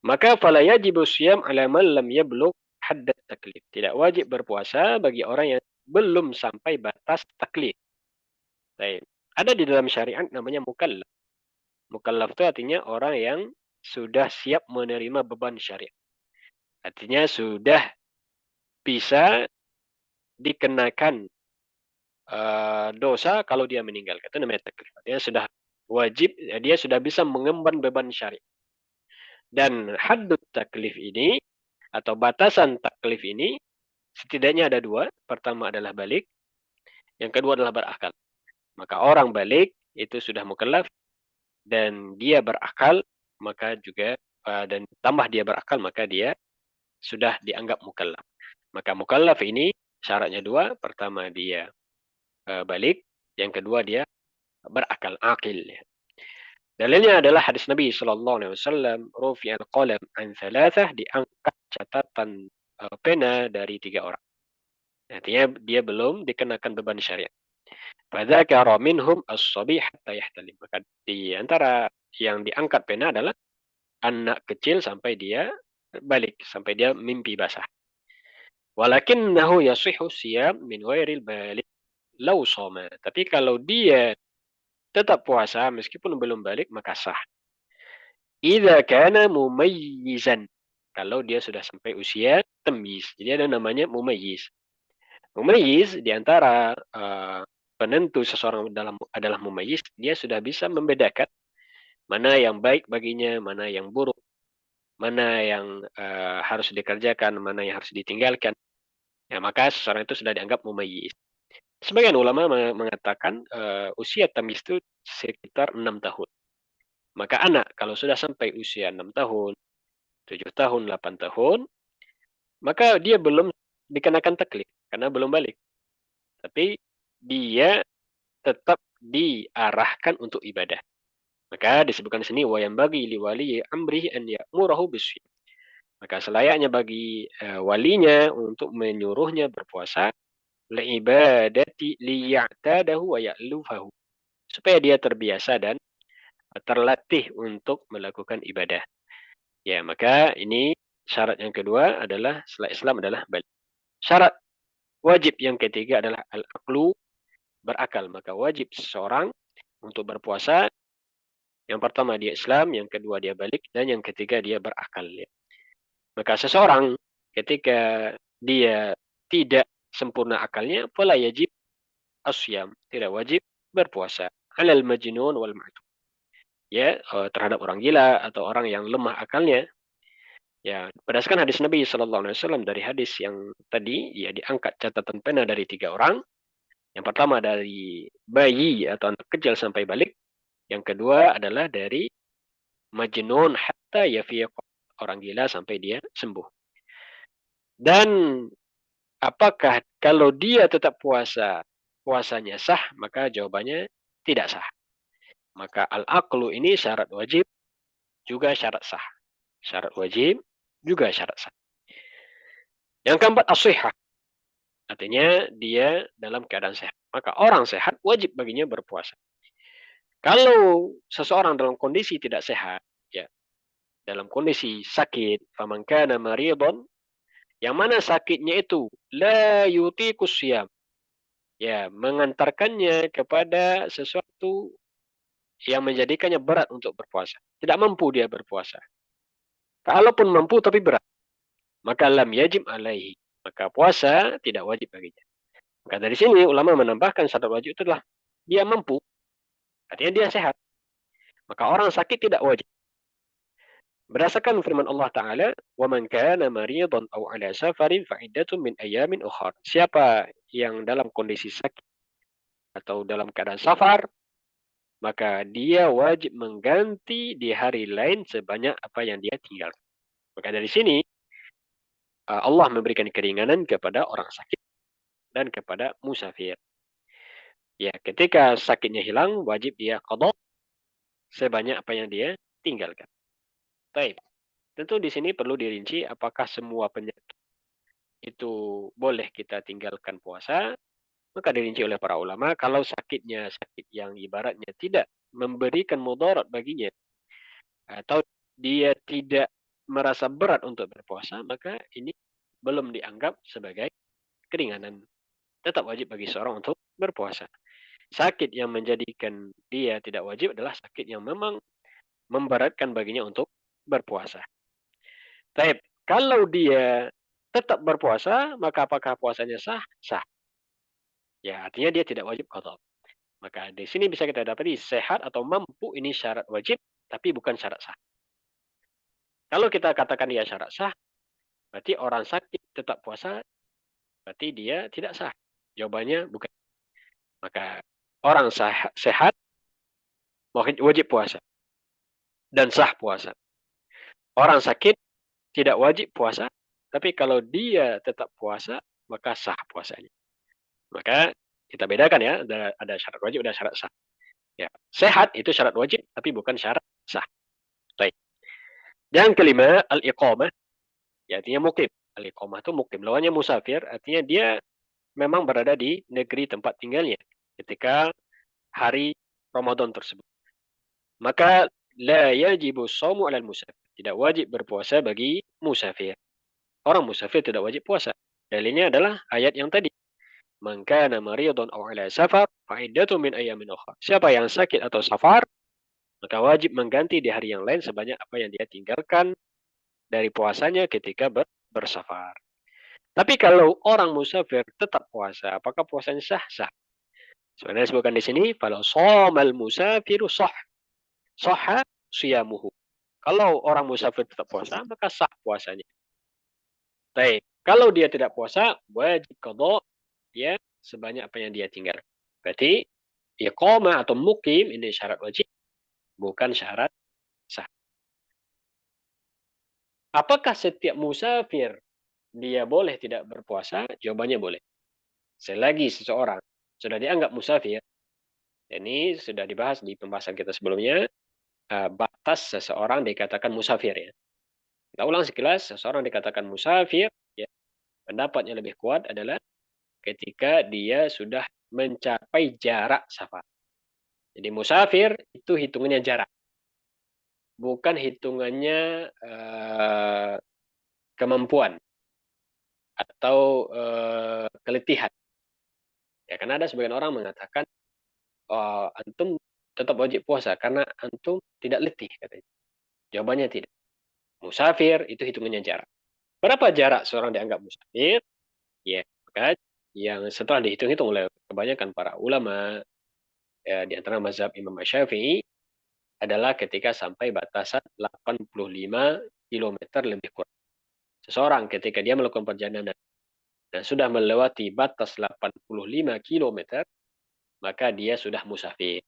Maka fala yajibu siyam ala man lam yablugh hadd taklif. Tidak wajib berpuasa bagi orang yang belum sampai batas taklif. Baik. Ada di dalam syariat namanya mukallaf. Mukallaf itu artinya orang yang sudah siap menerima beban syariat. Artinya sudah bisa dikenakan dosa kalau dia meninggalkan. Itu namanya taklif. Artinya sudah wajib, dia sudah bisa mengemban beban syariat. Dan haddut taklif ini atau batasan taklif ini setidaknya ada dua. Pertama adalah balik, yang kedua adalah berakal. Maka orang balik itu sudah mukallaf dan dia berakal, maka juga dan tambah dia berakal maka dia sudah dianggap mukallaf. Maka mukallaf ini syaratnya dua. Pertama dia balik, yang kedua dia berakal, akil. Dalilnya adalah hadis Nabi sallallahu alaihi wasallam, rufi'al qalam an thalathah, diangkat catatan pena dari 3 orang. Artinya dia belum dikenakan beban syariat. Fadzakara minhum as-sabi hatta yahtalim. Maka di antara yang diangkat pena adalah anak kecil sampai dia balik, sampai dia mimpi basah. Walakinnahu yasihhu siyam min ghairil balik law shoma. Tapi kalau dia tetap puasa meskipun belum balik maka sah. Idza kana mumayyizan. Kalau dia sudah sampai usia tamyiz. Jadi ada namanya mumayyiz. Mumayyiz di antara penentu seseorang adalah mumayyiz, dia sudah bisa membedakan mana yang baik baginya, mana yang buruk, mana yang harus dikerjakan, mana yang harus ditinggalkan. Ya, maka seseorang itu sudah dianggap mumayyiz. Sebagian ulama mengatakan usia tamyiz itu sekitar 6 tahun. Maka anak kalau sudah sampai usia 6 tahun, 7 tahun, 8 tahun, maka dia belum dikenakan taklif karena belum balik. Tapi dia tetap diarahkan untuk ibadah. Maka disebutkan di sini wa yang bagi liwali amrihi an ya'murahu bisyam. Maka selayaknya bagi walinya untuk menyuruhnya berpuasa liibadati liya'tadahu wa ya'lufahu. Supaya dia terbiasa dan terlatih untuk melakukan ibadah. Ya, maka ini syarat yang kedua adalah setelah Islam adalah balik. Syarat wajib yang ketiga adalah al-aqlu, berakal. Maka wajib seseorang untuk berpuasa, yang pertama dia Islam, yang kedua dia balik, dan yang ketiga dia berakal. Ya. Maka seseorang ketika dia tidak sempurna akalnya, fala yajib asyam, tidak wajib berpuasa. Alal majnun wal ma'tub. Ya, terhadap orang gila atau orang yang lemah akalnya. Ya, berdasarkan hadis Nabi Shallallahu Alaihi Wasallam, dari hadis yang tadi, ya diangkat catatan pena dari 3 orang. Yang pertama dari bayi atau anak kecil sampai balik. Yang kedua adalah dari majnun hatta yafiq, orang gila sampai dia sembuh. Dan apakah kalau dia tetap puasa, puasanya sah? Maka jawabannya tidak sah. Maka al-aqlu ini syarat wajib juga syarat sah. Syarat wajib juga syarat sah. Yang keempat, as-sihah. Artinya dia dalam keadaan sehat. Maka orang sehat wajib baginya berpuasa. Kalau seseorang dalam kondisi tidak sehat, ya, dalam kondisi sakit, faman kana maridon, yang mana sakitnya itu la yutiqus siyam, ya, mengantarkannya kepada sesuatu yang menjadikannya berat untuk berpuasa. Tidak mampu dia berpuasa. Kalaupun mampu tapi berat, maka lam yajib alaihi. Maka puasa tidak wajib baginya. Maka dari sini ulama menambahkan syarat wajib itu adalah dia mampu, artinya dia sehat. Maka orang sakit tidak wajib. Berdasarkan firman Allah Ta'ala, وَمَنْ كَانَ مَرِيضًا أَوْ عَلَى سَفَرٍ فَعِدَّةٌ مِنْ أَيَّامٍ أُخَرٍ. Siapa yang dalam kondisi sakit atau dalam keadaan safar, maka dia wajib mengganti di hari lain sebanyak apa yang dia tinggalkan. Maka dari sini Allah memberikan keringanan kepada orang sakit dan kepada musafir. Ya, ketika sakitnya hilang, wajib dia qada sebanyak apa yang dia tinggalkan. Baik. Tentu di sini perlu dirinci apakah semua penyakit itu boleh kita tinggalkan puasa. Maka dirinci oleh para ulama, kalau sakitnya sakit yang ibaratnya tidak memberikan mudarat baginya, atau dia tidak merasa berat untuk berpuasa, maka ini belum dianggap sebagai keringanan. Tetap wajib bagi seorang untuk berpuasa. Sakit yang menjadikan dia tidak wajib adalah sakit yang memang memberatkan baginya untuk berpuasa. Tapi kalau dia tetap berpuasa, maka apakah puasanya sah? Sah. Ya, artinya dia tidak wajib qada. Maka di sini bisa kita dapati sehat atau mampu ini syarat wajib, tapi bukan syarat sah. Kalau kita katakan dia syarat sah, berarti orang sakit tetap puasa, berarti dia tidak sah. Jawabannya bukan. Maka orang sehat wajib puasa dan sah puasa. Orang sakit tidak wajib puasa, tapi kalau dia tetap puasa, maka sah puasanya. Maka kita bedakan ya, ada syarat wajib, ada syarat sah. Ya, sehat itu syarat wajib, tapi bukan syarat sah. Baik. Yang kelima, al-iqamah, ya, artinya mukim. Al-iqamah itu mukim. Lawannya musafir, artinya dia memang berada di negeri tempat tinggalnya ketika hari Ramadan tersebut. Maka la yajibu shaumu 'alal musafir. Tidak wajib berpuasa bagi musafir. Orang musafir tidak wajib puasa. Dalilnya adalah ayat yang tadi. Man kana maridun aw 'ala safar fa iddatun min ayyamin ukhra. Siapa yang sakit atau safar, maka wajib mengganti di hari yang lain sebanyak apa yang dia tinggalkan dari puasanya ketika bersafar. Tapi kalau orang musafir tetap puasa, apakah puasanya sah? Sah. Sebenarnya disebutkan di sini, kalau somal musafiru sah, sahha siyamuhu. Kalau orang musafir tetap puasa, maka sah puasanya. Baik. Kalau dia tidak puasa, wajib qada ya sebanyak apa yang dia tinggal. Berarti iqamah atau mukim ini syarat wajib, bukan syarat sah. Apakah setiap musafir dia boleh tidak berpuasa? Jawabannya boleh. Selagi seseorang sudah dianggap musafir, ini sudah dibahas di pembahasan kita sebelumnya, batas seseorang dikatakan musafir ya. Kita ulang sekilas, seseorang dikatakan musafir, ya, pendapatnya lebih kuat adalah ketika dia sudah mencapai jarak safar. Jadi musafir itu hitungannya jarak. bukan hitungannya kemampuan atau keletihan. Ya, karena ada sebagian orang mengatakan, oh, antum tetap wajib puasa karena antum tidak letih katanya. Jawabannya tidak. Musafir itu hitungannya jarak. Berapa jarak seorang dianggap musafir? Ya, maka yang setelah dihitung-hitung oleh kebanyakan para ulama, ya, di antara mazhab Imam Syafi'i adalah ketika sampai batasan 85 kilometer lebih kurang. Seseorang ketika dia melakukan perjalanan dan sudah melewati batas 85 kilometer, maka dia sudah musafir.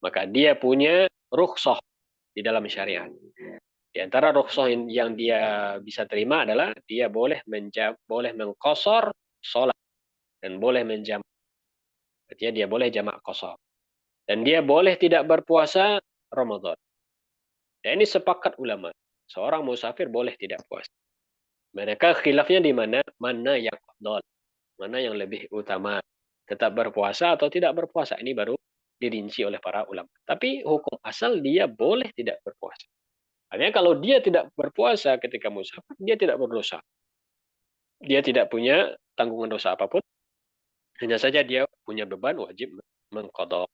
Maka dia punya rukhsah di dalam syariat. Di antara rukhsah yang dia bisa terima adalah dia boleh mengqasar sholat dan boleh menjamak. Artinya dia boleh jamak qasar. Dan dia boleh tidak berpuasa Ramadan. Dan ini sepakat ulama. Seorang musafir boleh tidak puasa. Mereka khilafnya di mana? Mana yang afdal, mana yang lebih utama. Tetap berpuasa atau tidak berpuasa. Ini baru dirinci oleh para ulama. Tapi hukum asal dia boleh tidak berpuasa. Artinya kalau dia tidak berpuasa ketika musafir, dia tidak berdosa. Dia tidak punya tanggungan dosa apapun. Hanya saja dia punya beban wajib mengqadha.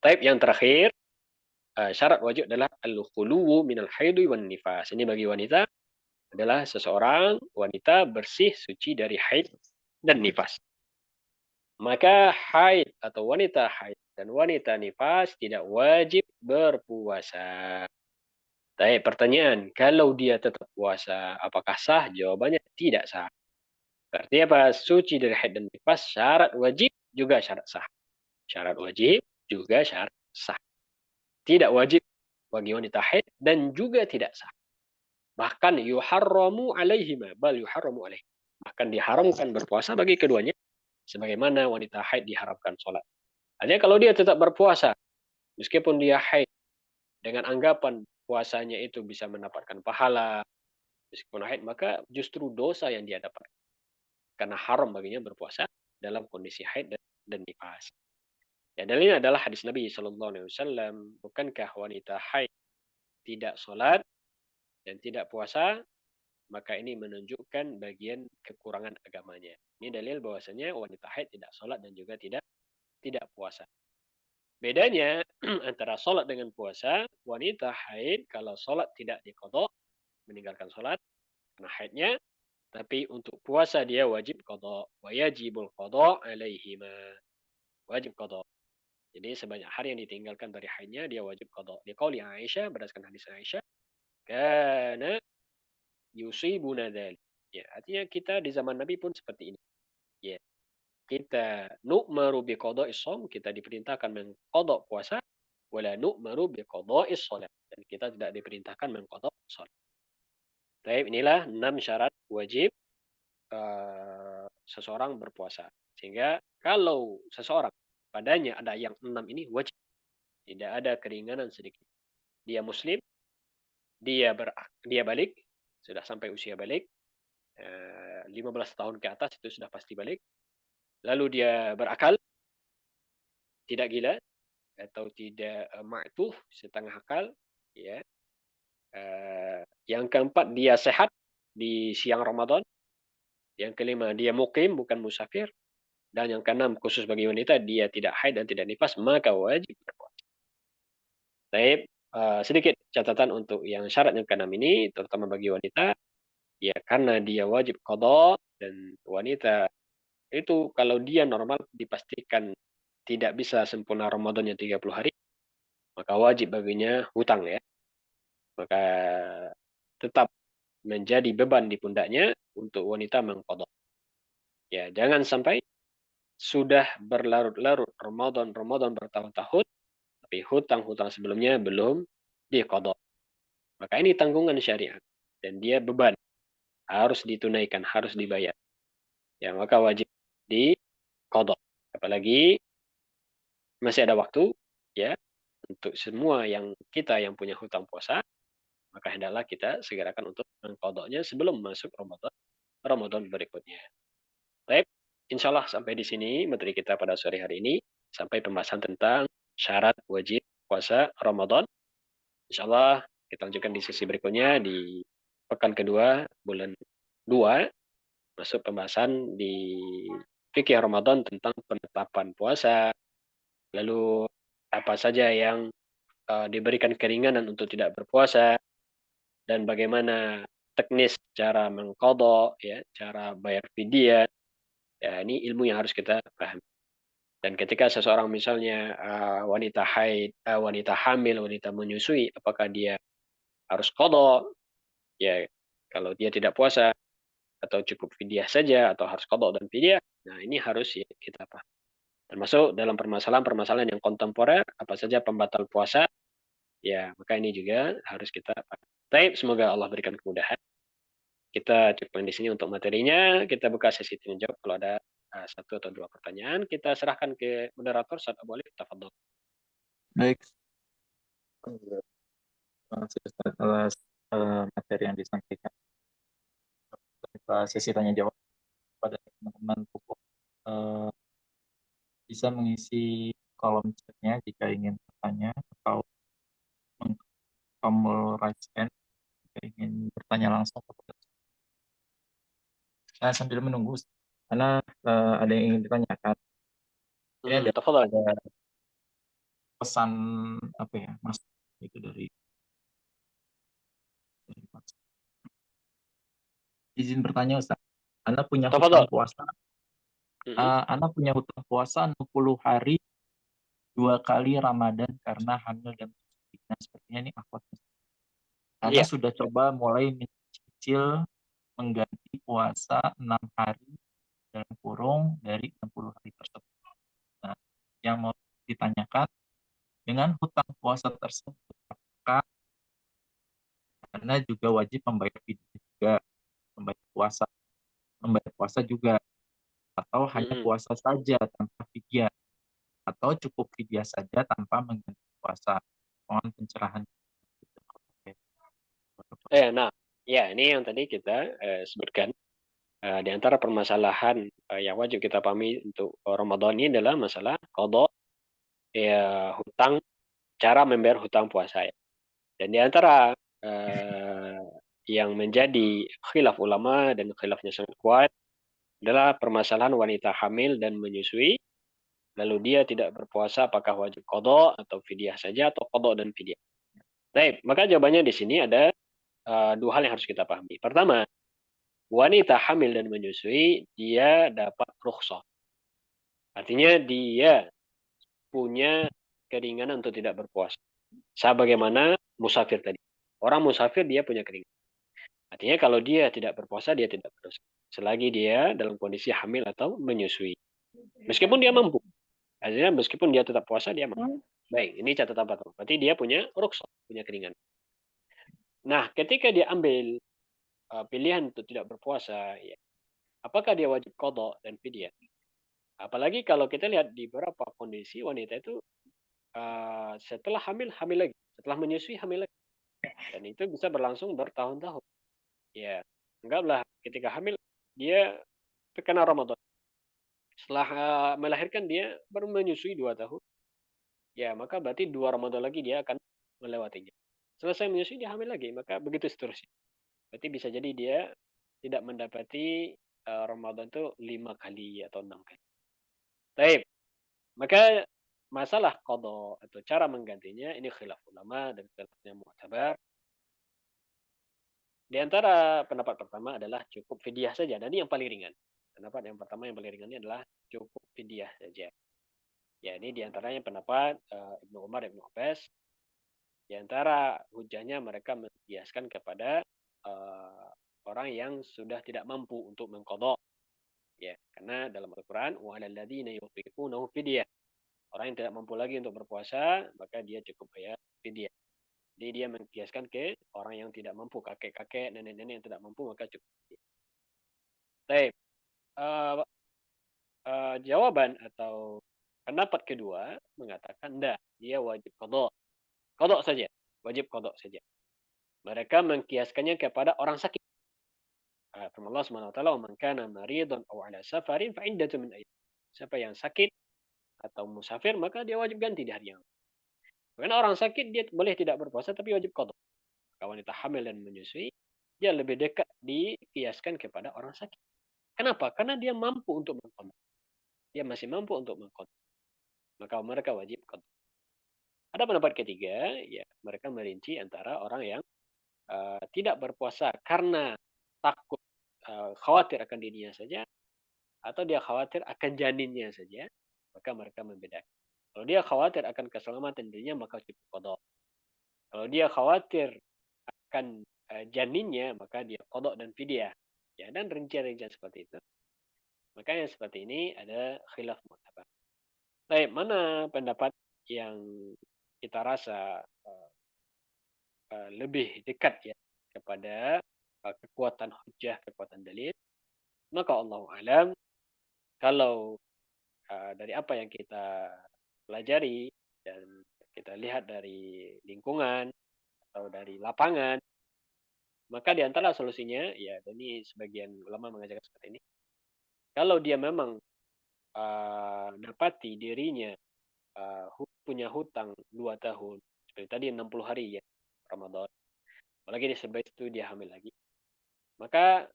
Taib yang terakhir, syarat wajib adalah al-khuluwu minal haidwi wan nifas. Ini bagi wanita adalah seseorang wanita bersih suci dari haid dan nifas. Maka haid atau wanita haid dan wanita nifas tidak wajib berpuasa. Tapi pertanyaan, kalau dia tetap puasa, apakah sah? Jawabannya tidak sah. Berarti apa? Suci dari haid dan nifas, syarat wajib juga syarat sah. Syarat wajib juga syarat sah. Tidak wajib bagi wanita haid dan juga tidak sah. Bahkan yuharramu alaihima, bal yuharramu alaih. Bahkan diharamkan berpuasa bagi keduanya, sebagaimana wanita haid diharamkan sholat. Artinya kalau dia tetap berpuasa, meskipun dia haid, dengan anggapan puasanya itu bisa mendapatkan pahala, meskipun haid, maka justru dosa yang dia dapat. Karena haram baginya berpuasa dalam kondisi haid dan nifas. Ya, dalilnya adalah hadis Nabi SAW. Bukankah wanita haid tidak sholat dan tidak puasa, maka ini menunjukkan bagian kekurangan agamanya. Ini dalil bahwasanya wanita haid tidak sholat dan juga tidak puasa. Bedanya antara sholat dengan puasa, wanita haid kalau sholat tidak diqadha, meninggalkan sholat karena haidnya, tapi untuk puasa dia wajib qadha. Wa yajibul qadha alaihima. Wajib qadha. Jadi sebanyak hari yang ditinggalkan dari haidnya dia wajib qadha. Liqauli Aisyah, berdasarkan hadis Aisyah, kana yusibuna dzalik. Ya, artinya kita di zaman Nabi pun seperti ini. Ya, kita nu'maru biqada'is shaum, kita diperintahkan mengqadha puasa, wala nu'maru biqada'is shalat. Dan kita tidak diperintahkan mengqadha shalat. Baik, inilah 6 syarat wajib seseorang berpuasa. Sehingga kalau seseorang padanya ada yang 6 ini wajib. Tidak ada keringanan sedikit. Dia muslim, dia balik, sudah sampai usia balik, 15 tahun ke atas itu sudah pasti balik. Lalu dia berakal, tidak gila atau tidak ma'tuh, setengah akal, ya. Yang keempat dia sehat di siang Ramadan. Yang kelima dia mukim bukan musafir. Dan yang keenam khusus bagi wanita dia tidak haid dan tidak nifas, maka wajib berpuasa. Baik, sedikit catatan untuk yang syarat yang keenam ini, terutama bagi wanita, ya karena dia wajib qadha dan wanita itu kalau dia normal dipastikan tidak bisa sempurna Ramadan yang 30 hari, maka wajib baginya hutang ya. Maka tetap menjadi beban di pundaknya untuk wanita mengqadha. Ya, jangan sampai sudah berlarut-larut Ramadan bertahun-tahun, tapi hutang-hutang sebelumnya belum diqadha. Maka ini tanggungan syariat dan dia beban, harus ditunaikan, harus dibayar. Ya, maka wajib diqadha. Apalagi masih ada waktu ya untuk semua yang punya hutang puasa, maka hendaklah kita segerakan untuk mengqadhanya sebelum masuk Ramadan berikutnya. Baik, insya Allah sampai di sini materi kita pada sore hari ini. Sampai pembahasan tentang syarat wajib puasa Ramadan. Insya Allah Kita lanjutkan di sesi berikutnya di pekan kedua bulan 2 masuk pembahasan di fikih Ramadan tentang penetapan puasa, lalu apa saja yang diberikan keringanan untuk tidak berpuasa, dan bagaimana teknis cara mengqadha, ya, cara bayar fidyah. Ya, ini ilmu yang harus kita pahami. Dan ketika seseorang misalnya wanita haid, wanita hamil, wanita menyusui, apakah dia harus qadha? Ya, kalau dia tidak puasa atau cukup fidyah saja atau harus qadha dan fidyah. Nah, ini harus ya, kita pahami. Termasuk dalam permasalahan-permasalahan yang kontemporer, apa saja pembatal puasa, ya, maka ini juga harus kita pahami. Baik, semoga Allah berikan kemudahan. Kita cukupkan di sini untuk materinya. Kita buka sesi tanya jawab. Kalau ada satu atau dua pertanyaan, kita serahkan ke moderator. Ustaz Abu Alif, tafadhol. Baik, terima kasih Ustaz atas materi yang disampaikan. Kita sesi tanya jawab pada teman-teman pupuk bisa mengisi kolom chatnya jika ingin bertanya atau tombol raise hand jika ingin bertanya langsung kepada saya sambil menunggu karena ada yang ingin ditanyakan. Ini Tafadhol. ada pesan apa ya mas itu dari Mas. Izin bertanya Ustaz. Anda punya hutang Tafadhol. puasa. Anda punya hutang puasa 60 hari 2 kali Ramadan karena hamil dan menyusui. Nah, sepertinya ini akhwatnya. Anda Iya. sudah coba mulai mencicil mengganti puasa 6 hari dalam kurung dari 60 hari tersebut. Nah, yang mau ditanyakan dengan hutang puasa tersebut, apakah Anda juga wajib membayar fidyah juga, membayar puasa juga, atau hanya Mm-mm. puasa saja tanpa fidyah, atau cukup fidyah saja tanpa mengganti puasa? Mohon pencerahan. Nah, ya, ini yang tadi kita sebutkan. Di antara permasalahan yang wajib kita pahami untuk Ramadan ini adalah masalah qadha, ya, hutang, cara membayar hutang puasa, ya. Dan di antara eh, yang menjadi khilaf ulama dan khilafnya sangat kuat adalah permasalahan wanita hamil dan menyusui, lalu dia tidak berpuasa apakah wajib qadha atau fidyah saja atau qadha dan fidyah. Baik, maka jawabannya di sini ada dua hal yang harus kita pahami. Pertama, wanita hamil dan menyusui dia dapat rukhsah. Artinya dia punya keringanan untuk tidak berpuasa. Sebagaimana musafir tadi. Orang musafir dia punya keringanan. Artinya kalau dia tidak berpuasa dia tidak berdosa. Selagi dia dalam kondisi hamil atau menyusui. Meskipun dia mampu. Artinya meskipun dia tetap puasa dia mampu. Baik, ini catatan pertama. Berarti dia punya rukhsah, punya keringanan. Nah, ketika dia ambil pilihan untuk tidak berpuasa, ya, apakah dia wajib qadha dan fidyah? Apalagi kalau kita lihat di beberapa kondisi wanita itu setelah hamil, hamil lagi. Setelah menyusui, hamil lagi. Dan itu bisa berlangsung bertahun-tahun. Ya, anggaplah ketika hamil, dia terkena Ramadan. Setelah melahirkan, dia baru menyusui 2 tahun. Ya, maka berarti 2 Ramadan lagi dia akan melewatinya. Selesai menyusui, dia hamil lagi. Maka begitu seterusnya. Berarti bisa jadi dia tidak mendapati Ramadan itu 5 kali atau 6 kali. Baik, maka masalah qadha atau cara menggantinya ini khilaf ulama dan khilafnya mu'tabar. Di antara pendapat pertama adalah cukup fidyah saja dan ini yang paling ringan. Pendapat yang pertama yang paling ringan ini adalah cukup fidyah saja. Ya, ini di antaranya pendapat Ibnu Umar, Ibnu Abbas. Di antara hujahnya mereka mengiaskan kepada orang yang sudah tidak mampu untuk mengqadha. Ya, karena dalam Al-Qur'an wa 'alal ladzina yutiqunahu fidyah. Orang yang tidak mampu lagi untuk berpuasa, maka dia cukup bayar fidyah. Jadi dia mengkiaskan ke orang yang tidak mampu, kakek-kakek, nenek-nenek yang tidak mampu, maka cukup. Baik, uh, jawaban atau pendapat kedua mengatakan tidak, dia wajib qadha. Qadha saja, wajib qadha saja. Mereka mengkiaskannya kepada orang sakit. Firman Allah Subhanahu wa taala, "Man kana maridan aw ala safarin fa iddatun min ayyam." Siapa yang sakit atau musafir, maka dia wajib ganti di hari yang lain. Karena orang sakit dia boleh tidak berpuasa tapi wajib qadha. wanita hamil dan menyusui, dia lebih dekat dikiaskan kepada orang sakit. Kenapa? Karena dia mampu untuk mengqadha. Dia masih mampu untuk mengqadha. Maka mereka wajib qadha. Ada pendapat ketiga, ya mereka merinci antara orang yang tidak berpuasa karena takut khawatir akan dirinya saja, atau dia khawatir akan janinnya saja, maka mereka membedakan. Kalau dia khawatir akan keselamatan dirinya, maka wajib qadha. Kalau dia khawatir akan janinnya, maka dia qadha dan fidyah. Ya, dan rincian-rincian seperti itu. Makanya seperti ini ada khilaf mazhab. Baik, mana pendapat yang kita rasa lebih dekat ya kepada kekuatan hujjah, kekuatan dalil? Maka Allah alam, kalau dari apa yang kita pelajari dan kita lihat dari lingkungan atau dari lapangan, maka di antara solusinya, ya ini sebagian ulama mengajarkan seperti ini. Kalau dia memang dapati dirinya punya hutang 2 tahun, seperti tadi 60 hari ya Ramadan, apalagi di sebelah itu dia hamil lagi, maka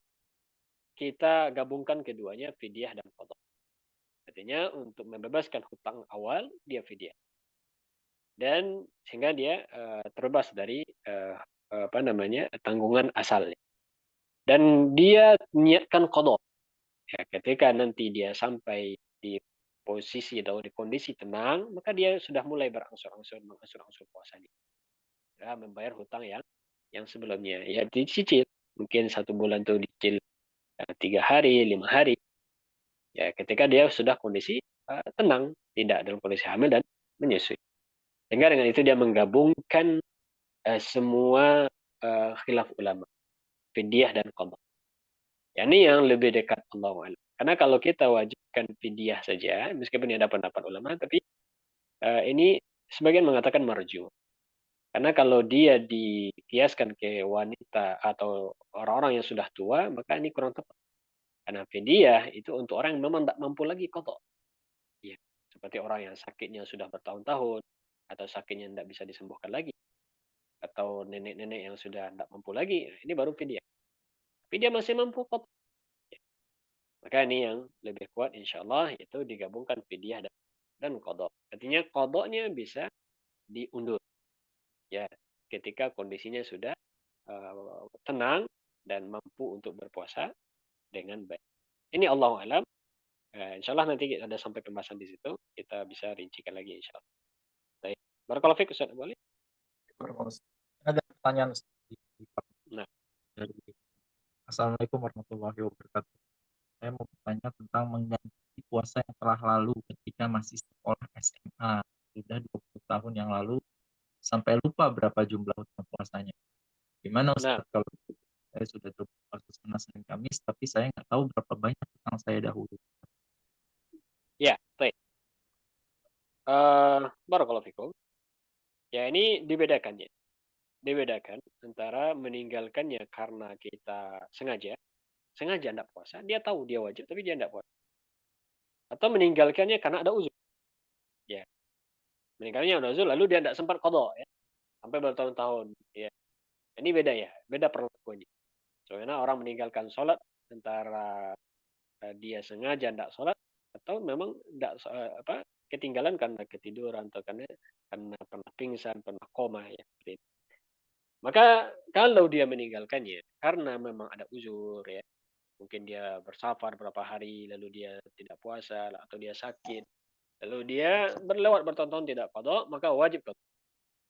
kita gabungkan keduanya, fidyah dan qadha. Artinya untuk membebaskan hutang awal dia fidyah, dan sehingga dia terbebas dari tanggungan asalnya. Dan dia niatkan qadha. Ya, ketika nanti dia sampai di posisi atau di kondisi tenang, maka dia sudah mulai mengangsur-angsur puasanya. Ya, membayar hutang yang sebelumnya. Ya dicicil. Mungkin 1 bulan itu dicicil 3 hari, 5 hari. Ya, ketika dia sudah kondisi tenang, tidak dalam kondisi hamil dan menyusui. Sehingga dengan itu dia menggabungkan semua khilaf ulama, fidyah dan qadha. Ya, ini yang lebih dekat Allah. Karena kalau kita wajibkan fidyah saja, meskipun ada pendapat ulama, tapi ini sebagian mengatakan marju. Karena kalau dia dikiaskan ke wanita atau orang-orang yang sudah tua, maka ini kurang tepat. Karena fidyah itu untuk orang yang memang tidak mampu lagi qadha. Ya, seperti orang yang sakitnya sudah bertahun-tahun, atau sakitnya tidak bisa disembuhkan lagi, atau nenek-nenek yang sudah tidak mampu lagi, ini baru fidyah. Tapi dia masih mampu qadha. Maka ini yang lebih kuat insya Allah, itu digabungkan fidyah dan qadha. Artinya qadhanya bisa diundur. Ya, ketika kondisinya sudah tenang dan mampu untuk berpuasa dengan baik. Ini Allah alam. Insya Allah nanti ada sampai pembahasan di situ, kita bisa rincikan lagi insya Allah. Baik. Barakallahu fiik Ustaz, boleh? Ada pertanyaan Nah, dari Assalamualaikum warahmatullahi wabarakatuh. Saya mau bertanya tentang mengganti puasa yang telah lalu ketika masih sekolah SMA. Sudah 20 tahun yang lalu, sampai lupa berapa jumlah hutang puasanya. Gimana nah, Ustaz kalau saya sudah coba puasa Senin Kamis, tapi saya nggak tahu berapa banyak hutang saya dahulu. ya, baik. Barakallahu fikum. Ya, ini dibedakan ya. Dibedakan antara meninggalkannya karena kita sengaja tidak puasa, dia tahu dia wajib tapi dia tidak puasa. Atau meninggalkannya karena ada uzur. Ya, meninggalkannya ada uzur lalu dia tidak sempat qadha ya, sampai bertahun-tahun. Ya, ini beda ya, beda perlakuannya. Soalnya orang meninggalkan sholat antara dia sengaja tidak sholat atau memang tidak ketinggalan karena ketiduran atau karena pernah pingsan, pernah koma ya seperti itu. Maka kalau dia meninggalkannya karena memang ada uzur ya, mungkin dia bersafar berapa hari lalu dia tidak puasa atau dia sakit, lalu dia berlewat bertahun-tahun tidak qadha, maka wajib qadha.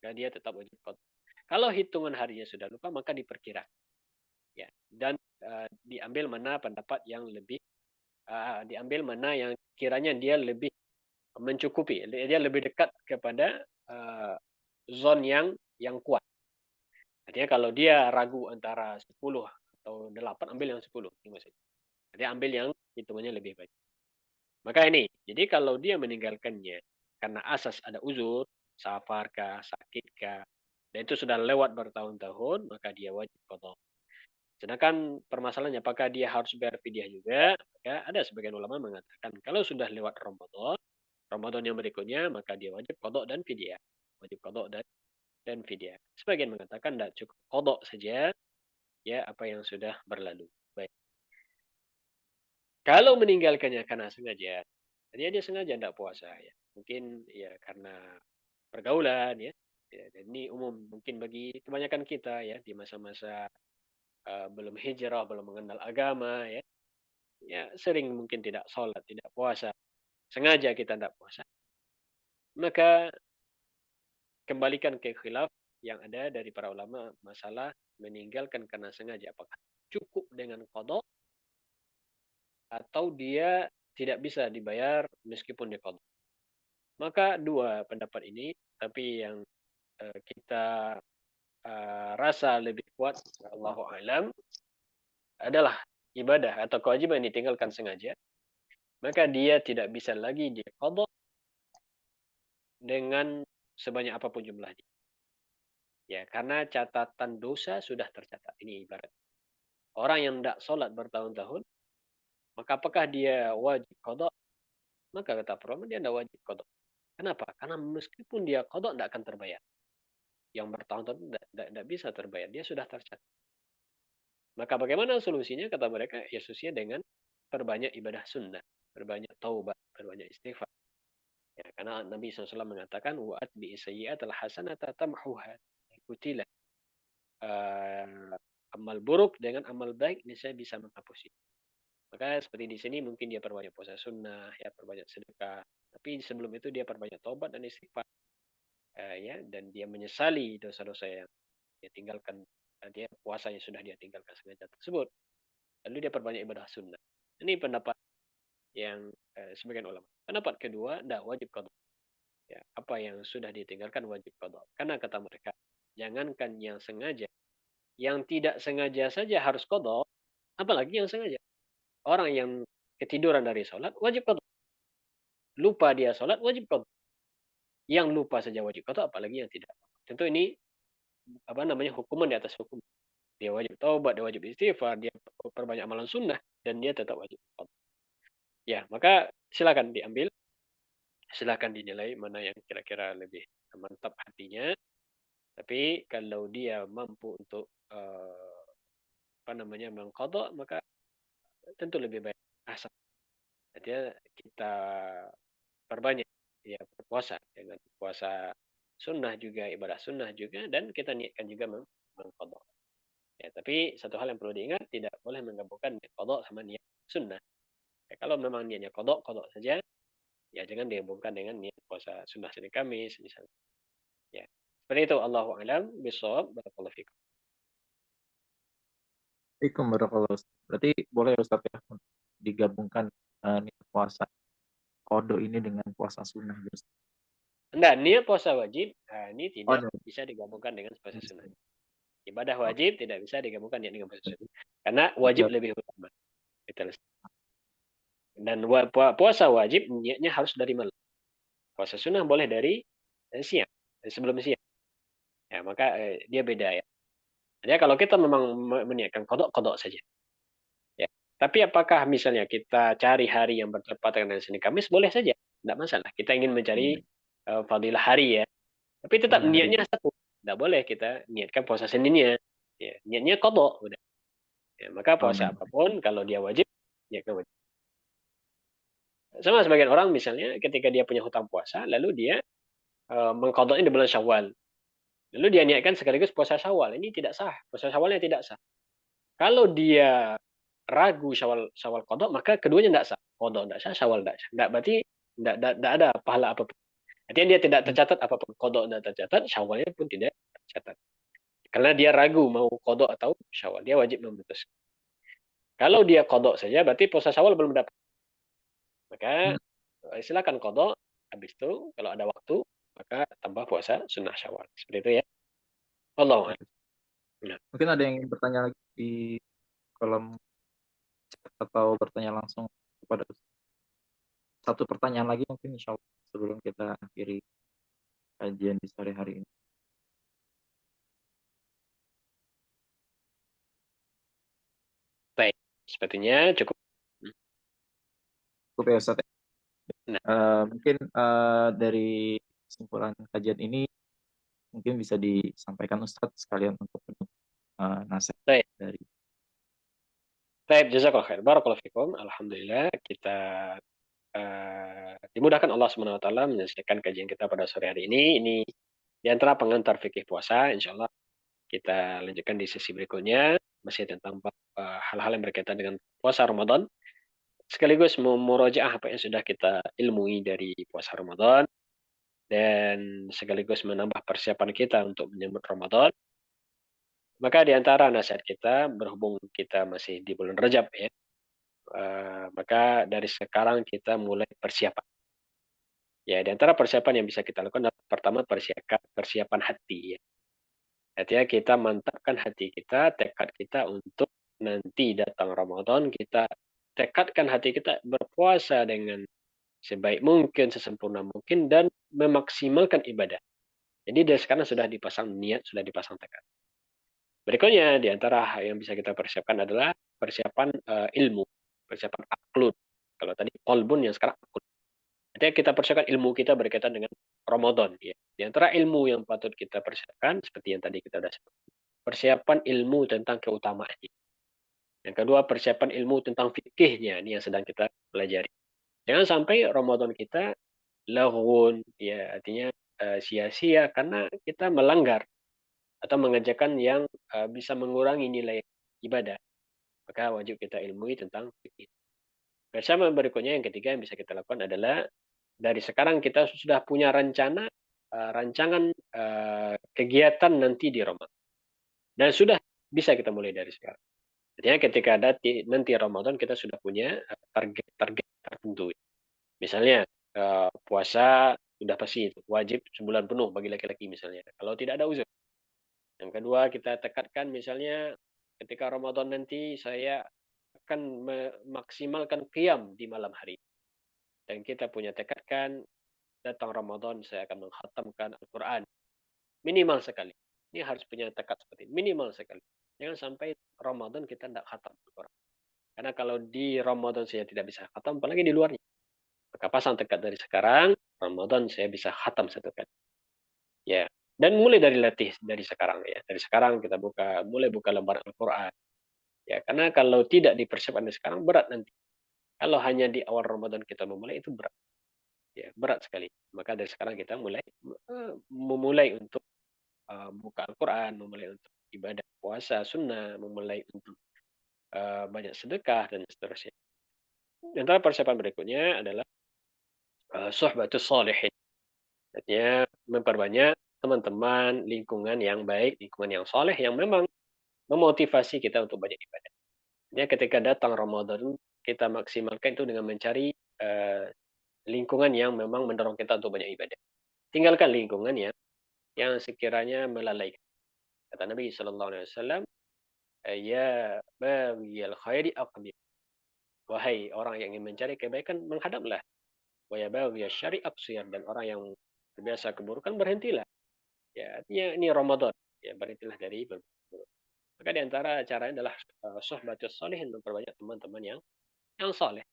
Dan dia tetap wajib qadha. Kalau hitungan harinya sudah lupa, maka diperkira. Ya, dan diambil mana pendapat yang lebih diambil mana yang kiranya dia lebih mencukupi, dia lebih dekat kepada zon yang kuat. Artinya kalau dia ragu antara 10 atau 8, ambil yang 10. Jadi ambil yang hitungannya lebih baik. Maka ini, jadi kalau dia meninggalkannya karena asas ada uzur, safar kah, sakit kah, dan itu sudah lewat bertahun-tahun, maka dia wajib qadha. Sedangkan permasalahannya apakah dia harus bayar fidyah juga? Maka ada sebagian ulama mengatakan kalau sudah lewat Ramadan yang berikutnya, maka dia wajib qadha dan fidyah. Wajib qadha dan dan fidyah. Sebagian mengatakan tidak cukup qada saja ya apa yang sudah berlalu. Baik. Kalau meninggalkannya karena sengaja, dia sengaja tidak puasa ya. Mungkin ya karena pergaulan ya. Ya, dan ini umum mungkin bagi kebanyakan kita ya di masa-masa belum hijrah, belum mengenal agama ya. Ya sering mungkin tidak sholat, tidak puasa. Sengaja kita tidak puasa. Maka kembalikan ke khilaf yang ada dari para ulama masalah meninggalkan karena sengaja. Apakah cukup dengan qada atau dia tidak bisa dibayar meskipun dia qada. Maka dua pendapat ini, tapi yang kita rasa lebih kuat, Allahu alam, adalah ibadah atau kewajiban yang ditinggalkan sengaja. Maka dia tidak bisa lagi diqada dengan sebanyak apapun jumlahnya. Ya, karena catatan dosa sudah tercatat. Ini ibarat orang yang tidak sholat bertahun-tahun, maka apakah dia wajib qada? Maka kata para dia tidak wajib qada. Kenapa? Karena meskipun dia qada tidak akan terbayar. Yang bertahun-tahun tidak bisa terbayar. Dia sudah tercatat. Maka bagaimana solusinya? Kata mereka, ya solusinya dengan perbanyak ibadah sunnah. Perbanyak taubat. Perbanyak istighfar. Ya, karena Nabi SAW mengatakan, وَأَتْبِئِ سَيِّئَةَ الْحَسَنَةَ تَمْحُهَا. Ikutilah amal buruk dengan amal baik, ini saya bisa menghapusnya. Maka seperti di sini mungkin dia perbanyak puasa sunnah, ya perbanyak sedekah. Tapi sebelum itu dia perbanyak taubat dan istighfar. Ya, dan dia menyesali dosa-dosa yang dia tinggalkan. Dia puasanya sudah dia tinggalkan sengaja tersebut. Lalu dia perbanyak ibadah sunnah. Ini pendapat yang sebagian ulama. Pendapat kedua, tidak wajib qada. Ya, apa yang sudah ditinggalkan wajib qada. Karena kata mereka, jangankan yang sengaja, yang tidak sengaja saja harus qada, apalagi yang sengaja. Orang yang ketiduran dari sholat wajib qada. Lupa dia sholat wajib qada. Yang lupa saja wajib qada, apalagi yang tidak. Tentu ini apa namanya hukuman di atas hukum. Dia wajib taubat, dia wajib istighfar, dia perbanyak amalan sunnah dan dia tetap wajib qada. Ya, maka silakan diambil, silakan dinilai mana yang kira-kira lebih mantap hatinya. Tapi kalau dia mampu untuk apa namanya mengqada, maka tentu lebih baik asal dia kita perbanyak ya berpuasa dengan puasa sunnah juga ibadah sunnah juga dan kita niatkan juga mengqada. Ya, tapi satu hal yang perlu diingat tidak boleh menggabungkan niat qada sama niat sunnah. Ya, kalau memang niatnya qada saja, ya jangan digabungkan dengan niat puasa sunnah Senin Kamis misalnya. Ya. Seperti itu Allahu a'lam bishawab. Barakallahu fikum. Assalamualaikum warahmatullahi wabarakatuh. Berarti boleh ya Ustaz ya digabungkan niat puasa kodo ini dengan puasa sunnah gitu, Ustaz. Nah, niat puasa wajib ini Oh, tidak ada. bisa digabungkan dengan puasa sunnah. Ibadah Oke, wajib tidak bisa digabungkan niat dengan puasa sunnah. Karena wajib siap. lebih utama. Gitu. Dan puasa wajib niatnya harus dari malam. Puasa sunnah boleh dari siang, dari sebelum siang. Ya, maka dia beda ya. Jadi kalau kita memang meniatkan kodok saja. Ya. Tapi apakah misalnya kita cari hari yang bertepatan dengan Senin Kamis, boleh saja. Tidak masalah. Kita ingin mencari fadilah hari ya. Tapi tetap Fadilah hari. niatnya satu. Tidak boleh kita niatkan puasa Seninnya. Ya, niatnya kodok. Udah. Ya, maka puasa Amin. apapun, kalau dia wajib, niatkan wajib. Sama sebagian orang misalnya ketika dia punya hutang puasa, lalu dia mengkodoknya di bulan Syawal. Lalu dia niatkan sekaligus puasa Syawal. Ini tidak sah. Puasa Syawalnya tidak sah. Kalau dia ragu Syawal Syawal kodok, maka keduanya tidak sah. Kodok tidak sah, Syawal tidak sah. Tidak berarti tidak ada pahala apapun. Artinya dia tidak tercatat apapun. Kodok tidak tercatat, Syawalnya pun tidak tercatat. Karena dia ragu mau kodok atau Syawal. Dia wajib memutuskan. Kalau dia kodok saja, berarti puasa Syawal belum dapat. Maka silakan kodok. Habis itu kalau ada waktu, maka tambah puasa sunnah Syawal. Seperti itu ya. Allah. Nah, Mungkin ada yang ingin bertanya lagi di kolom chat atau bertanya langsung kepada Ustaz. Satu pertanyaan lagi mungkin insya Allah sebelum kita akhiri kajian di sore hari ini. baik. Sepertinya cukup. Cukup ya Ustaz ya. Nah, Mungkin dari kesimpulan kajian ini Mungkin bisa disampaikan Ustadz sekalian untuk nasihat Baik, dari. baik, jazakallah khair. Barakallahu fikum. Alhamdulillah kita dimudahkan Allah Subhanahu wa taala menyelesaikan kajian kita pada sore hari ini. Ini di antara pengantar fikih puasa. Insyaallah kita lanjutkan di sesi berikutnya masih tentang hal-hal yang berkaitan dengan puasa Ramadan. Sekaligus memurojaah apa yang sudah kita ilmui dari puasa Ramadan dan sekaligus menambah persiapan kita untuk menyambut Ramadan. Maka di antara nasihat kita berhubung kita masih di bulan Rajab ya, maka dari sekarang kita mulai persiapan. Ya, di antara persiapan yang bisa kita lakukan adalah pertama persiapan hati ya. Artinya kita mantapkan hati kita, tekad kita untuk nanti datang Ramadan, kita tekadkan hati kita berpuasa dengan sebaik mungkin, sesempurna mungkin, dan memaksimalkan ibadah. Jadi dari sekarang sudah dipasang niat, sudah dipasang tekad. Berikutnya, di antara hal yang bisa kita persiapkan adalah persiapan ilmu, persiapan aklud. Kalau tadi kolbun, yang sekarang aklud. Artinya kita persiapkan ilmu kita berkaitan dengan Ramadan. Ya. Di antara ilmu yang patut kita persiapkan, seperti yang tadi kita sudah sebut, persiapan ilmu tentang keutamaannya. Yang kedua, persiapan ilmu tentang fikihnya. Ini yang sedang kita pelajari. Jangan sampai Ramadan kita laghun, ya artinya sia-sia karena kita melanggar atau mengerjakan yang bisa mengurangi nilai ibadah. Maka wajib kita ilmui tentang fikih. Bersama berikutnya yang ketiga yang bisa kita lakukan adalah dari sekarang kita sudah punya rancangan kegiatan nanti di Ramadan. Dan sudah bisa kita mulai dari sekarang. Artinya ketika ada nanti Ramadan kita sudah punya target-target tertentu. Misalnya puasa sudah pasti wajib sebulan penuh bagi laki-laki misalnya. Kalau tidak ada uzur. Yang kedua kita tekadkan misalnya ketika Ramadan nanti saya akan memaksimalkan qiyam di malam hari. Dan kita punya tekadkan datang Ramadan saya akan menghatamkan Al-Quran. Minimal sekali. Ini harus punya tekad seperti ini. Minimal sekali. Jangan sampai Ramadan kita tidak khatam Al-Quran. Karena kalau di Ramadan saya tidak bisa khatam, apalagi di luarnya. Maka pasang tekad dari sekarang, Ramadan saya bisa khatam satu kali. Ya. Dan mulai dari latih dari sekarang ya. Dari sekarang kita mulai buka lembaran Al-Quran. Ya, karena kalau tidak dipersiapkan dari sekarang berat nanti. Kalau hanya di awal Ramadan kita memulai itu berat. Ya, berat sekali. Maka dari sekarang kita memulai untuk buka Al-Quran, memulai untuk ibadah puasa, sunnah, memulai untuk banyak sedekah dan seterusnya. Dan antara persiapan berikutnya adalah suhbatus solihin. Artinya memperbanyak teman-teman, lingkungan yang baik, lingkungan yang soleh, yang memang memotivasi kita untuk banyak ibadah. Ya, ketika datang Ramadan, kita maksimalkan itu dengan mencari lingkungan yang memang mendorong kita untuk banyak ibadah. Tinggalkan lingkungan yang sekiranya melalaikan. Kata Nabi Shallallahu Alaihi Wasallam, ya bagiyal khairi aqbil. Wahai orang yang ingin mencari kebaikan, menghadaplah. Wa ya bagiyal syari aqsir. Dan orang yang terbiasa keburukan, berhentilah. Ya, artinya ini Ramadan. Ya, berhentilah dari berburuk. Maka di antara caranya adalah suhbatus solihin, memperbanyak teman-teman yang soleh.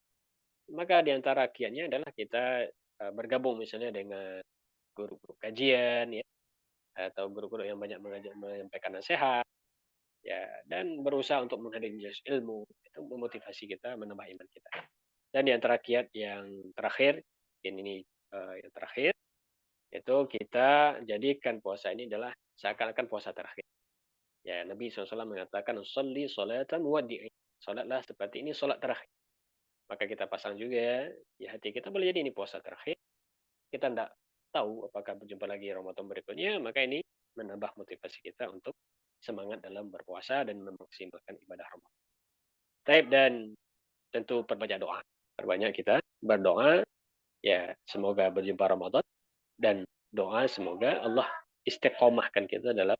Maka di antara kiatnya adalah kita bergabung misalnya dengan guru-guru kajian ya, atau guru-guru yang banyak menyampaikan nasihat ya, dan berusaha untuk menghadiri majelis ilmu itu memotivasi kita menambah iman kita. Dan di antara kiat yang terakhir, ini yang terakhir, itu kita jadikan puasa ini adalah seakan-akan puasa terakhir. Ya, Nabi SAW mengatakan, "Sholli sholatan wadi'i." Salatlah seperti ini salat terakhir. Maka kita pasang juga di hati kita, boleh jadi ini puasa terakhir. Kita tidak tahu apakah berjumpa lagi Ramadan berikutnya, maka ini menambah motivasi kita untuk semangat dalam berpuasa dan memaksimalkan ibadah Ramadan. Taib, dan tentu perbanyak doa. Perbanyak kita berdoa, ya semoga berjumpa Ramadan, dan doa semoga Allah istiqomahkan kita dalam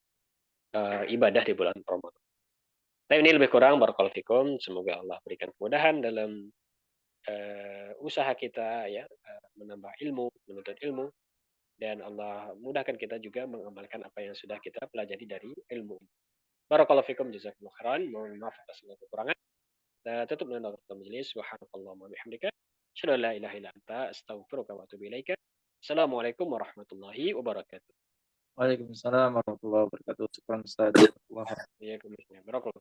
ibadah di bulan Ramadan. Tapi ini lebih kurang barakallahu fikum. Semoga Allah berikan kemudahan dalam usaha kita ya, menambah ilmu, menuntut ilmu, dan Allah mudahkan kita juga mengamalkan apa yang sudah kita pelajari dari ilmu. Barakallahu fikum, jazakumullah khairan. Mohon maaf atas segala kekurangan. Tutup dengan doa majelis. Subhanakallahumma wa bihamdika, asyhadu an la ilaha illa anta, astaghfiruka wa atubu ilaika. Assalamualaikum warahmatullahi wabarakatuh. Waalaikumsalam warahmatullahi wabarakatuh. Syukran Ustaz. Iya, kemudian. Barakallah.